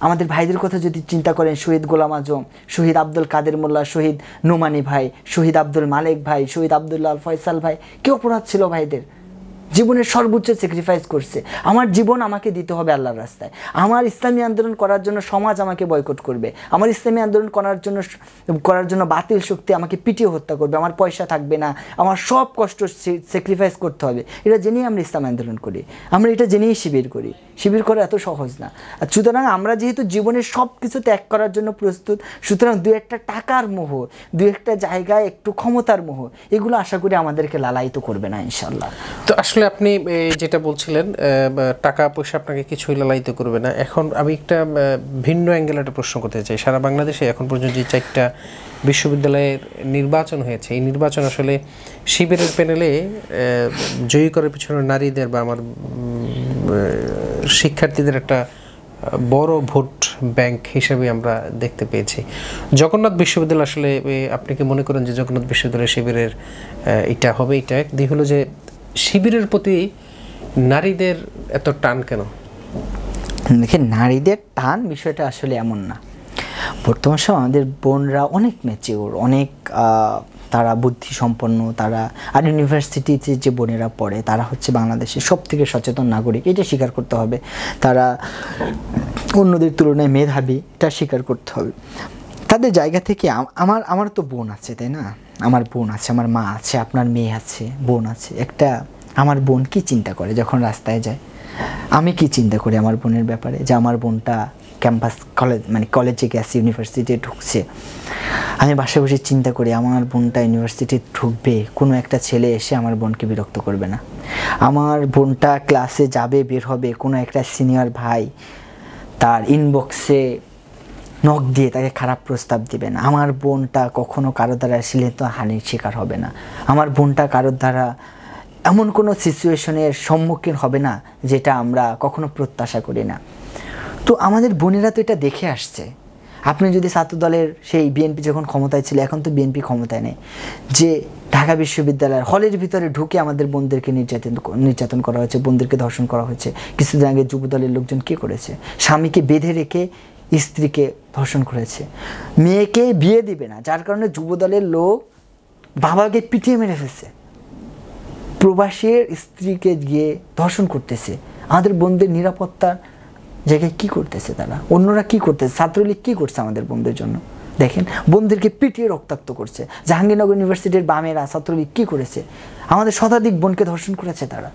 আমাদের ভাইদের কথা যদি চিন্তা করেন, শহীদ গোলাম আজম, শহীদ আব্দুল কাদের মোল্লা, শহীদ নোমানি ভাই, শহীদ আব্দুল মালেক ভাই, শহীদ আব্দুল্লাহ আল ফয়সাল ভাই, কি অপরাধ ছিল ভাইদের, জীবনের সর্বোচ্চ স্যাক্রিফাইস করছে। আমার জীবন আমাকে দিতে হবে আল্লাহর রাস্তায়। আমার ইসলামী আন্দোলন করার জন্য সমাজ আমাকে বয়কট করবে, আমার ইসলামী আন্দোলন করার জন্য বাতিল শক্তি আমাকে পিটিয়ে হত্যা করবে, আমার পয়সা থাকবে না, আমার সব কষ্ট স্যাক্রিফাইস করতে হবে। এটা জেনেই আমরা ইসলাম আন্দোলন করি, আমরা এটা জেনেই শিবির করি। শিবির করা এত সহজ না। সুতরাং আমরা যেহেতু জীবনের সব কিছু ত্যাগ করার জন্য প্রস্তুত, সুতরাং দু একটা টাকার মোহ, দু একটা জায়গায় একটু ক্ষমতার মোহ, এগুলো আশা করি আমাদেরকে লালায়িত করবে না ইনশাল্লাহ। তো আসলে আপনি যেটা বলছিলেন টাকা পয়সা আপনাকে কিছুই লালায়িত করবে না, এখন আমি একটা ভিন্ন অ্যাঙ্গেল একটা প্রশ্ন করতে চাই। সারা বাংলাদেশে এখন পর্যন্ত যে 4টা বিশ্ববিদ্যালয়ের নির্বাচন হয়েছে, এই নির্বাচন আসলে শিবিরের প্যানেলে জয়ী করার পিছনে নারীদের বা আমার শিক্ষার্থীদের একটা বড় ভোট ব্যাংক হিসেবে আমরা দেখতে পেয়েছি। জগন্নাথ বিশ্ববিদ্যালয় আসলে আপনি কি মনে করেন যে জগন্নাথ বিশ্ববিদ্যালয় শিবিরের এটা হবে? এটা একদিক হলো যে শিবিরের প্রতি নারীদের এত টান কেন? দেখেন, নারীদের টান বিষয়টা আসলে এমন না। বর্তমান সময় আমাদের বোনরা অনেক ম্যাচিওর, অনেক তারা বুদ্ধিসম্পন্ন, তারা আর ইউনিভার্সিটিতে যে বোনেরা পড়ে তারা হচ্ছে বাংলাদেশের সব থেকে সচেতন নাগরিক, এটা স্বীকার করতে হবে। তারা অন্যদের তুলনায় মেধাবী, এটা স্বীকার করতে হবে। তাদের জায়গা থেকে আমার তো বোন আছে, তাই না? আমার বোন আছে, আমার মা আছে, আপনার মেয়ে আছে, বোন আছে। আমার বোন কি চিন্তা করে যখন রাস্তায় যায়? আমি কি চিন্তা করি আমার বোনের ব্যাপারে, যে আমার বোনটা ক্যাম্পাস কলেজে গেছে, ইউনিভার্সিটি ঢুকছে। আমি বাসায় বসে চিন্তা করি আমার বোনটা ইউনিভার্সিটি ঢুকবে, কোনো একটা ছেলে এসে আমার বোনকে বিরক্ত করবে না। আমার বোনটা ক্লাসে যাবে, বের হবে, কোনো একটা সিনিয়র ভাই তার ইনবক্সে নক দিয়ে তাকে খারাপ প্রস্তাব দিবে না। আমার বোনটা কখনো কারো দ্বারা তো হানির শিকার হবে না। আমার বোনটা কারোর দ্বারা এমন কোনো সিচুয়েশনের সম্মুখীন হবে না যেটা আমরা কখনো প্রত্যাশা করি না। তো আমাদের বোনেরা তো এটা দেখে আসছে। আপনি যদি ছাত্রদলের সেই বিএনপি যখন ক্ষমতায় ছিল, এখন তো বিএনপি ক্ষমতায় নেই, যে ঢাকা বিশ্ববিদ্যালয়ের হলের ভিতরে ঢুকে আমাদের বোনদেরকে নির্যাতন করা হয়েছে, বোনদেরকে ধর্ষণ করা হয়েছে। কিছুদিন আগে যুবদলের লোকজন কী করেছে? স্বামীকে বেঁধে রেখে স্ত্রীকে ধর্ষণ করেছে, মেয়েকে বিয়ে দিবে না, যার কারণে যুবদলের লোক বাবাকে পিটিয়ে মেরে ফেলছে, প্রবাসীর স্ত্রীকে গিয়ে ধর্ষণ করতেছে। আমাদের বোনদের নিরাপত্তার জায়গায় কি করতেছে তারা? অন্যরা কি করতেছে? ছাত্রলীগ কি করছে আমাদের বোনদের জন্য? দেখেন, বোনদেরকে পিটিয়ে রক্তাক্ত করছে। জাহাঙ্গীরনগর ইউনিভার্সিটির বামেরা ছাত্রলীগ কি করেছে? আমাদের শতাধিক বোনকে ধর্ষণ করেছে তারা।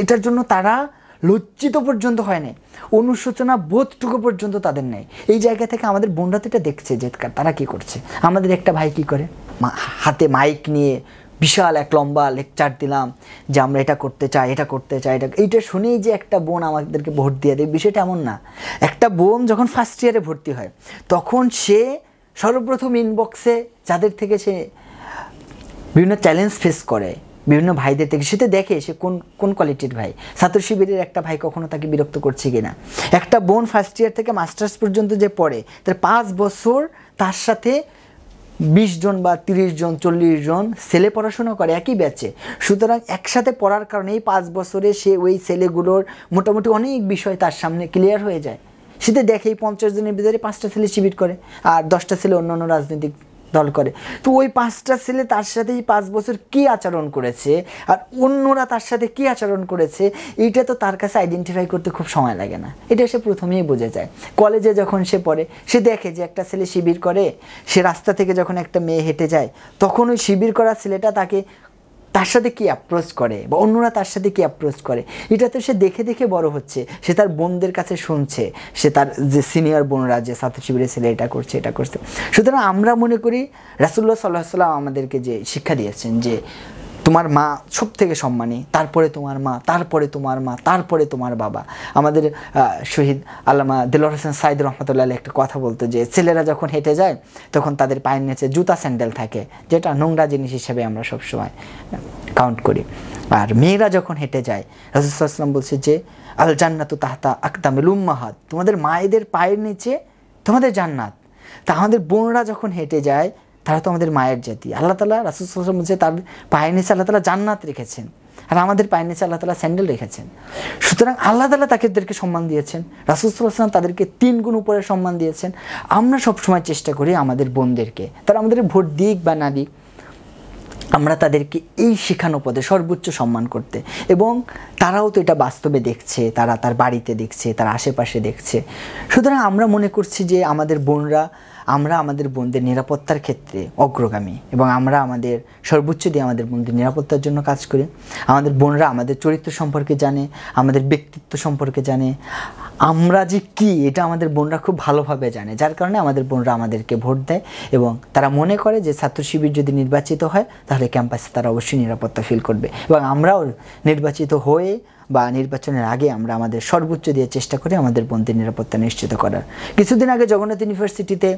এটার জন্য তারা লজ্জিত পর্যন্ত হয় নাই, অনুশোচনা বোধটুকু পর্যন্ত তাদের নেই। এই জায়গা থেকে আমাদের বোনরা তো এটা দেখছে যে তারা কি করছে। আমাদের একটা ভাই কি করে, হাতে মাইক নিয়ে বিশাল এক লম্বা লেকচার দিলাম যে আমরা এটা করতে চাই, এটা করতে চাই, এইটা শুনেই যে একটা বোন আমাদেরকে ভোট দিয়ে দেয়, বিষয়টা এমন না। একটা বোন যখন ফার্স্ট ইয়ারে ভর্তি হয়, তখন সে সর্বপ্রথম ইনবক্সে যাদের থেকে সে বিভিন্ন চ্যালেঞ্জ ফেস করে, বিভিন্ন ভাইদের থেকে, সেটা দেখে সে কোন কোয়ালিটির ভাই। ছাত্র শিবিরের একটা ভাই কখনো তাকে বিরক্ত করছে কিনা। একটা বোন ফার্স্ট ইয়ার থেকে মাস্টার্স পর্যন্ত যে পড়ে, তার 5 বছর তার সাথে 20 জন বা 30 জন 40 জন ছেলে পড়াশোনা করে একই ব্যাচে। সুতরাং একসাথে পড়ার কারণে এই 5 বছরে সে ওই ছেলেগুলোর মোটামুটি অনেক বিষয় তার সামনে ক্লিয়ার হয়ে যায়। সেটা দেখে এই 50 জনের ভিতরে 5টা ছেলে শিবির করে আর 10টা ছেলে অন্যান্য রাজনৈতিক দল করে। তো ওই 5টা ছেলে তার সাথে এই 5 বছর কী আচরণ করেছে আর অন্যরা তার সাথে কী আচরণ করেছে, এইটা তো তার কাছে আইডেন্টিফাই করতে খুব সময় লাগে না, এটা সে প্রথমেই বুঝে যায়। কলেজে যখন সে পড়ে সে দেখে যে একটা ছেলে শিবির করে, সে রাস্তা থেকে যখন একটা মেয়ে হেঁটে যায় তখন ওই শিবির করা ছেলেটা তার সাথে কি অ্যাপ্রোচ করে বা অন্যরা তার সাথে কি অ্যাপ্রোচ করে, এটা তো সে দেখে দেখে বড় হচ্ছে। সে তার বোনদের কাছে শুনছে, সে তার যে সিনিয়র বোনরা যে ছাত্র শিবিরের ছেলে এটা করছে এটা করছে। সুতরাং আমরা মনে করি রাসূলুল্লাহ সাল্লাল্লাহু আলাইহি ওয়াসাল্লাম আমাদেরকে যে শিক্ষা দিয়েছেন যে তোমার মা সব থেকে সম্মানী, তারপরে তোমার মা, তারপরে তোমার মা, তারপরে তোমার বাবা। আমাদের শহীদ আল্লামা দেলোয়ার হোসেন সাইদ রহমতুল্লাহ আলাইহি একটা কথা বলতো যে ছেলেরা যখন হেঁটে যায় তখন তাদের পায়ের নিচে জুতা স্যান্ডেল থাকে, যেটা নোংরা জিনিস হিসেবে আমরা সবসময় কাউন্ট করি। আর মেয়েরা যখন হেঁটে যায় রাসূল সাল্লাল্লাহু আলাইহি ওয়াসাল্লাম বলছে যে আল জান্নাতু তাহতা আকদামিল উম্মাহাত, তোমাদের মায়েদের পায়ের নিচে তোমাদের জান্নাত। তা আমাদের বোনরা যখন হেঁটে যায় তারা তো আমাদের মায়ের জাতি। আল্লাহ তাআলা রাসূল সাল্লাল্লাহু আলাইহি ওয়াসাল্লাম বলছে তার পায়ের নিচে আল্লাহ তাআলা জান্নাত রেখেছেন, আর আমাদের পায়ের নিচে আল্লাহ তাআলা স্যান্ডেল রেখেছেন। সুতরাং আল্লাহ তাআলা তাদেরকে সম্মান দিয়েছেন, রাসূল সাল্লাল্লাহু আলাইহি ওয়াসাল্লাম তাদেরকে 3 গুণ উপরে সম্মান দিয়েছেন। আমরা সবসময় চেষ্টা করি আমাদের বোনদেরকে, তারা আমাদের ভোট দিক বা না দিক, আমরা তাদেরকে এই শেখানো পথে সর্বোচ্চ সম্মান করতে, এবং তারাও তো এটা বাস্তবে দেখছে, তারা তার বাড়িতে দেখছে, তার আশেপাশে দেখছে। সুতরাং আমরা মনে করছি যে আমরা আমাদের বোনদের নিরাপত্তার ক্ষেত্রে অগ্রগামী, এবং আমরা আমাদের সর্বোচ্চ দিয়ে আমাদের বোনদের নিরাপত্তার জন্য কাজ করি। আমাদের বোনরা আমাদের চরিত্র সম্পর্কে জানে, আমাদের ব্যক্তিত্ব সম্পর্কে জানে, আমরা যে কি এটা আমাদের বোনরা খুব ভালোভাবে জানে, যার কারণে আমাদের বোনরা আমাদেরকে ভোট দেয় এবং তারা মনে করে যে ছাত্র শিবির যদি নির্বাচিত হয় তাহলে ক্যাম্পাসে তারা অবশ্যই নিরাপত্তা ফিল করবে। এবং আমরাও নির্বাচিত হয়ে বা নির্বাচনের আগে আমরা আমাদের সর্বোচ্চ দিয়ে চেষ্টা করি আমাদের বোনদের নিরাপত্তা নিশ্চিত করার। কিছুদিন আগে জগন্নাথ ইউনিভার্সিটিতে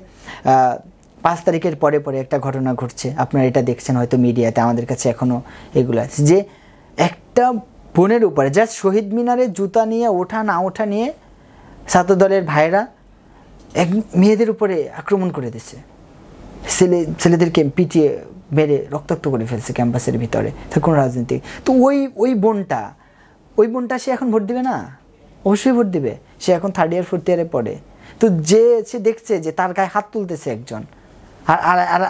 5 তারিখের পরে পরে একটা ঘটনা ঘটছে, আপনারা এটা দেখছেন হয়তো মিডিয়াতে, আমাদের কাছে এখনও এগুলো আছে, যে একটা বোনের উপরে জাস্ট শহীদ মিনারে জুতা নিয়ে ওঠা না ওঠা নিয়ে ছাত্রদলের ভাইরা মেয়েদের উপরে আক্রমণ করে দিচ্ছে, ছেলেদেরকে পিটিয়ে মেরে রক্তাক্ত করে ফেলছে ক্যাম্পাসের ভিতরে। তার কোনো রাজনীতি তো ওই বোনটা সে এখন ভোট দিবে না? অবশ্যই ভোট দিবে। সে এখন 3rd ইয়ার 4th ইয়ারে পড়ে। তো সে দেখছে যে তার গায়ে হাত তুলতেছে একজন,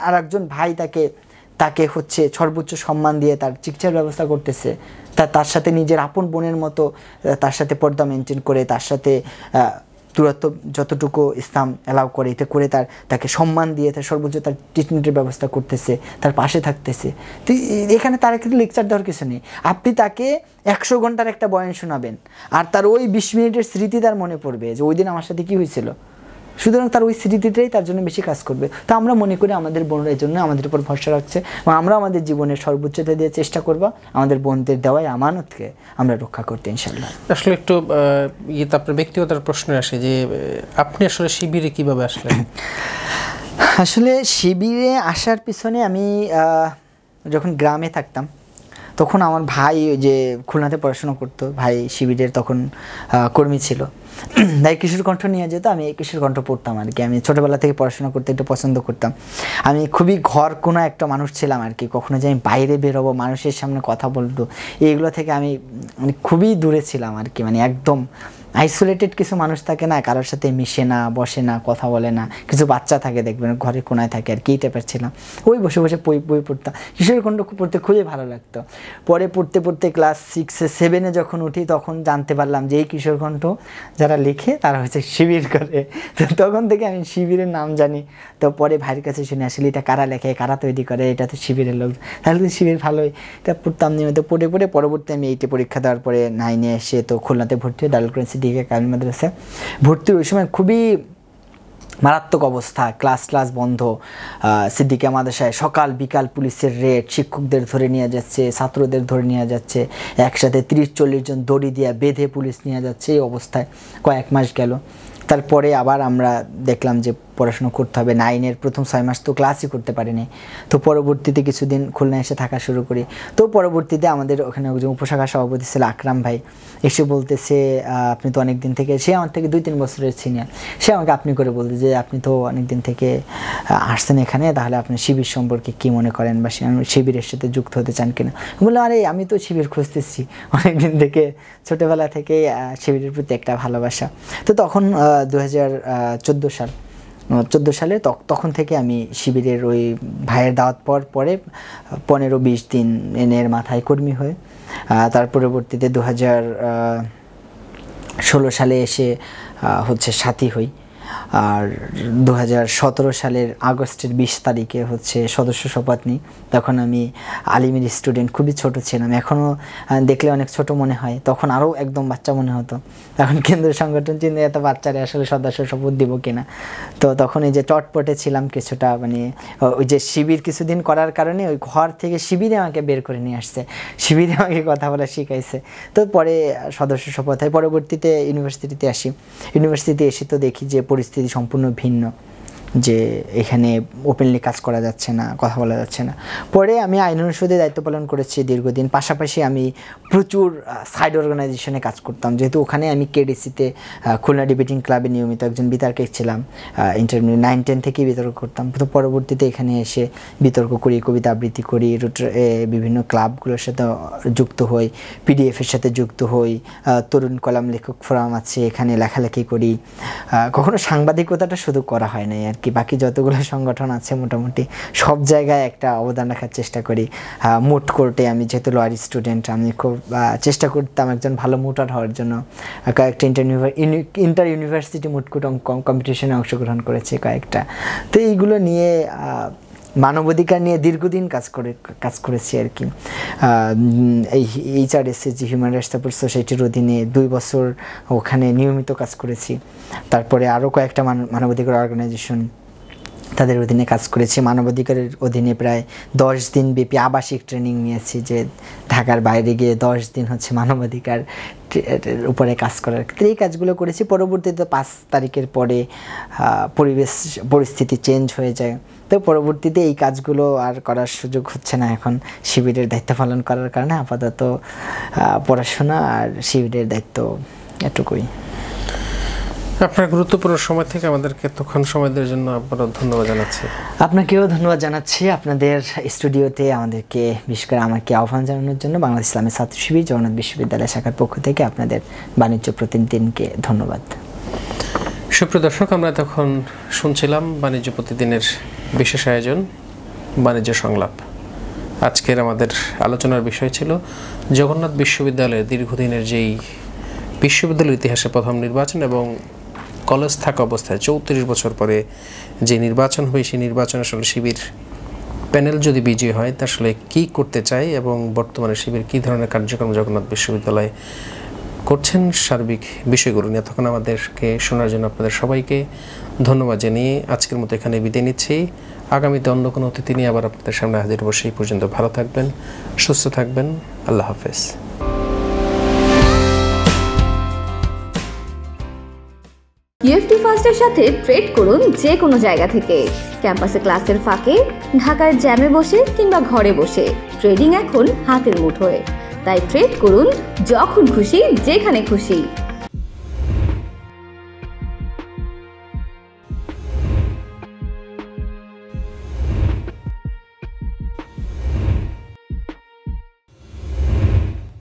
আর একজন ভাই তাকে হচ্ছে সর্বোচ্চ সম্মান দিয়ে তার চিকিৎসার ব্যবস্থা করতেছে, তার সাথে নিজের আপন বোনের মতো তার সাথে পর্দা মেনটেন করে, তার সাথে দূরত্ব যতটুকু ইসলাম অ্যালাউ করে এটা করে তাকে সম্মান দিয়ে তার সর্বোচ্চ তার ট্রিটমেন্টের ব্যবস্থা করতেছে, তার পাশে থাকতেছে। তো এখানে তার কিন্তু লেকচার দেওয়ার কিছু নেই। আপনি তাকে 100 ঘন্টার একটা বয়ান শোনাবেন আর তার ওই 20 মিনিটের স্মৃতি তার মনে পড়বে যে ওই দিন আমার সাথে কী হয়েছিল। সুতরাং তার ওই স্মৃতিটাই তার জন্য বেশি কাজ করবে। তো আমরা মনে করি আমাদের বোনরা এই জন্য আমাদের উপর ভরসা রাখছে, এবং আমরা আমাদের জীবনের সর্বোচ্চতা দিয়ে চেষ্টা করব আমাদের বোনদের দেওয়াই আমানতকে আমরা রক্ষা করতে ইনশাআল্লাহ। আসলে একটু আপনার ব্যক্তিগত প্রশ্ন আসে যে আপনি আসলে শিবিরে কিভাবে আসলেন? আসলে শিবিরে আসার পিছনে আমি যখন গ্রামে থাকতাম তখন আমার ভাই যে খুলনাতে পড়াশোনা করতো, ভাই শিবিরের তখন কর্মী ছিল, তাই কিশোর কণ্ঠ নিয়ে যেত, আমি কিশোর কণ্ঠ পড়তাম আর কি। আমি ছোটোবেলা থেকে পড়াশোনা করতে একটু পছন্দ করতাম। আমি খুবই ঘর কোনো একটা মানুষ ছিলাম আর কি, কখনো যে আমি বাইরে বেরোবো, মানুষের সামনে কথা বলবো, এইগুলো থেকে আমি মানে খুবই দূরে ছিলাম আর কি। মানে একদম আইসোলেটেড কিছু মানুষ থাকে না, কারোর সাথে মিশে না, বসে না, কথা বলে না, কিছু বাচ্চা থাকে দেখবেন ঘরের কোনায় থাকে আর কি, এই টাইপের ছিলাম। ওই বসে বসে বই পড়তাম, কিশোর কণ্ঠ পড়তে খুবই ভালো লাগতো। পরে পড়তে পড়তে ক্লাস 6-7 যখন উঠি তখন জানতে পারলাম যে এই কিশোর কণ্ঠ যারা লেখে তারা হচ্ছে শিবির করে। তো তখন থেকে আমি শিবিরের নাম জানি। তো পরে ভাইয়ের কাছে শুনে আসলে এটা কারা লেখে, কারা তৈরি করে, এটা তো শিবিরের লোক, তাহলে তো শিবির ভালোই। এটা পড়তাম নিয়মিত, পড়ে পরবর্তী আমি 8 পরীক্ষা দেওয়ার পরে 9 এসে তো খুলনাতে ভর্তি হয়ে দারুল কোরআন সিদ্দিকিয়া কামিল মাদ্রাসায় ভর্তির ওই সময় খুবই মারাত্মক অবস্থা, ক্লাস বন্ধ। সিদ্দিকিয়া মাদ্রাসায় সকাল বিকাল পুলিশের রেড, শিক্ষকদের ধরে নিয়ে যাচ্ছে, ছাত্রদের ধরে নিয়ে যাচ্ছে, একসাথে 30-40 জন দড়ি দিয়ে বেঁধে পুলিশ নিয়ে যাচ্ছে। এই অবস্থায় কয়েক মাস গেল। তারপরে আবার আমরা দেখলাম যে পড়াশোনা করতে হবে। 9-এর প্রথম 6 মাস তো ক্লাসই করতে পারিনি। তো পরবর্তীতে কিছুদিন খুলনা এসে থাকা শুরু করি। তো পরবর্তীতে আমাদের ওখানে একজন উপশাখা সভাপতি ছিল আকরাম ভাই, এসে বলতেছে আপনি তো অনেক দিন থেকে, সে আমার থেকে 2-3 বছরের সিনিয়র, সে আমাকে আপনি করে বলতে যে আপনি তো অনেক দিন থেকে আসছেন এখানে, তাহলে আপনি শিবির সম্পর্কে কী মনে করেন বা শিবিরের সাথে যুক্ত হতে চান কিনা। বললাম আরে আমি তো শিবির খুঁজতেছি অনেক দিন থেকে, ছোটোবেলা থেকে শিবিরের প্রতি একটা ভালোবাসা। তো তখন 2014 সাল 14 সালে তখন থেকে আমি শিবিরের ওই ভাইয়ের দাওয়াত পরে 15-20 দিনের মাথায় কর্মী হয়ে তার পরবর্তীতে 2016 সালে এসে হচ্ছে সাথী হই। আর 2017 সালের আগস্টের 20 তারিখে হচ্ছে সদস্য শপথ নিই। তখন আমি আলিমের স্টুডেন্ট, খুবই ছোট ছিলাম, এখনও দেখলে অনেক ছোট মনে হয়, তখন আরও একদম বাচ্চা মনে হতো। তখন কেন্দ্র সংগঠন চিন্তা এত বাচ্চারা আসলে সদস্য শপথ দিব কিনা। তো তখন এই যে চটপটে ছিলাম কিছুটা, মানে ওই যে শিবির কিছুদিন করার কারণে ওই ঘর থেকে শিবিরে আমাকে বের করে নিয়ে আসছে, শিবিরে আমাকে কথা বলা শিখাইছে। তো পরে সদস্য শপথ হয়। পরবর্তীতে ইউনিভার্সিটিতে আসি। ইউনিভার্সিটিতে এসে তো দেখি যে পরিস্থিতি সম্পূর্ণ ভিন্ন, যে এখানে ওপেনলি কাজ করা যাচ্ছে না, কথা বলা যাচ্ছে না। পরে আমি আইন অনুষদে দায়িত্ব পালন করেছি দীর্ঘদিন। পাশাপাশি আমি প্রচুর সাইড অর্গানাইজেশনে কাজ করতাম, যেহেতু ওখানে আমি কেডিসিতে খুলনা ডিবেটিং ক্লাবে নিয়মিত একজন বিতর্কে ছিলাম। ইন্টারমিডিয়েট 9-10 থেকেই বিতর্ক করতাম। তো পরবর্তীতে এখানে এসে বিতর্ক করি, কবিতা আবৃত্তি করি, বিভিন্ন ক্লাবগুলোর সাথে যুক্ত হই, পিডিএফের সাথে যুক্ত হই, তরুণ কলাম লেখক ফোরাম আছে, এখানে লেখালেখি করি। কখনো সাংবাদিকতাটা শুধু করা হয় না আর কি, বাকি যতগুলো সংগঠন আছে মোটামুটি সব জায়গায় একটা অবদান রাখার চেষ্টা করি। মুড কোর্টে আমি যেহেতু লয়ার স্টুডেন্ট, আমি খুব চেষ্টা করতাম একজন ভালো মুটার হওয়ার জন্য। কয়েকটা ইন্টার ইউনিভার্সিটি মুড কোর্ট কম্পিটিশনে অংশগ্রহণ করেছি কয়েকটা। তো এইগুলো নিয়ে মানবাধিকার নিয়ে দীর্ঘদিন কাজ করেছি আর কি। এই HRSC হিউম্যান রাইটস সাপোর্ট সোসাইটির অধীনে 2 বছর ওখানে নিয়মিত কাজ করেছি। তারপরে আরও কয়েকটা মানবাধিকার অর্গানাইজেশন, তাদের অধীনে কাজ করেছি। মানবাধিকারের অধীনে প্রায় 10 দিন ব্যাপী আবাসিক ট্রেনিং নিয়েছি, যে ঢাকার বাইরে গিয়ে 10 দিন হচ্ছে মানবাধিকার উপরে কাজ করার। এই কাজগুলো করেছি। পরবর্তীতে 5 তারিখের পরে পরিস্থিতি চেঞ্জ হয়ে যায়। তো পরবর্তীতে এই কাজগুলো আর করার সুযোগ হচ্ছে না এখন, শিবিরের দায়িত্ব পালন করার কারণে। আপাতত পড়াশোনা আর শিবিরের দায়িত্ব এটুকুই। আপনার গুরুত্বপূর্ণ সময় থেকে আমাদেরকে এতক্ষণ সময় দেওয়ার জন্য আপনার ধন্যবাদ জানাচ্ছি। আপনাকেও ধন্যবাদ জানাচ্ছি আপনাদের স্টুডিওতে আমাদেরকে, বিশেষ করে আমাকে আহ্বান জানানোর জন্য। বাংলাদেশ ইসলামী ছাত্র শিবির জগন্নাথ বিশ্ববিদ্যালয় শাখার পক্ষ থেকে আপনাদের বাণিজ্য প্রতিনিধিকে ধন্যবাদ। সুপ্রিয় দর্শক, আমরা তখন শুনছিলাম বাণিজ্য প্রতিদিনের বিশেষ আয়োজন বাণিজ্য সংলাপ। আজকের আমাদের আলোচনার বিষয় ছিল জগন্নাথ বিশ্ববিদ্যালয়ের দীর্ঘদিনের যেই বিশ্ববিদ্যালয়ের ইতিহাসে প্রথম নির্বাচন এবং কলেজ থাকা অবস্থায় 34 বছর পরে যে নির্বাচন হয়, সেই নির্বাচন আসলে শিবির প্যানেল যদি বিজয়ী হয় তা আসলে কী করতে চায় এবং বর্তমানে শিবির কী ধরনের কার্যক্রম জগন্নাথ বিশ্ববিদ্যালয়ে করছেন, সার্বিক বিষয়গুলো নিয়ে তখন আমাদেরকে শোনার জন্য আপনাদের সবাইকে ধন্যবাদ জানিয়ে আজকের মতো এখানে বিদায় নিচ্ছি। আগামীতে অন্য কোনো অতিথি নিয়ে আবার আপনাদের সামনে হাজির হব। সেই পর্যন্ত ভালো থাকবেন, সুস্থ থাকবেন। আল্লাহ হাফেজ। ইউএফটি ফার্স্টের সাথে ট্রেড করুন যে কোনো জায়গা থেকে। ক্যাম্পাসে ক্লাসের ফাঁকে, ঢাকার জ্যামে বসে কিংবা ঘরে বসে, ট্রেডিং এখন হাতের মুঠোয়। তাই ট্রেড করুন যখন খুশি, যেখানে খুশি।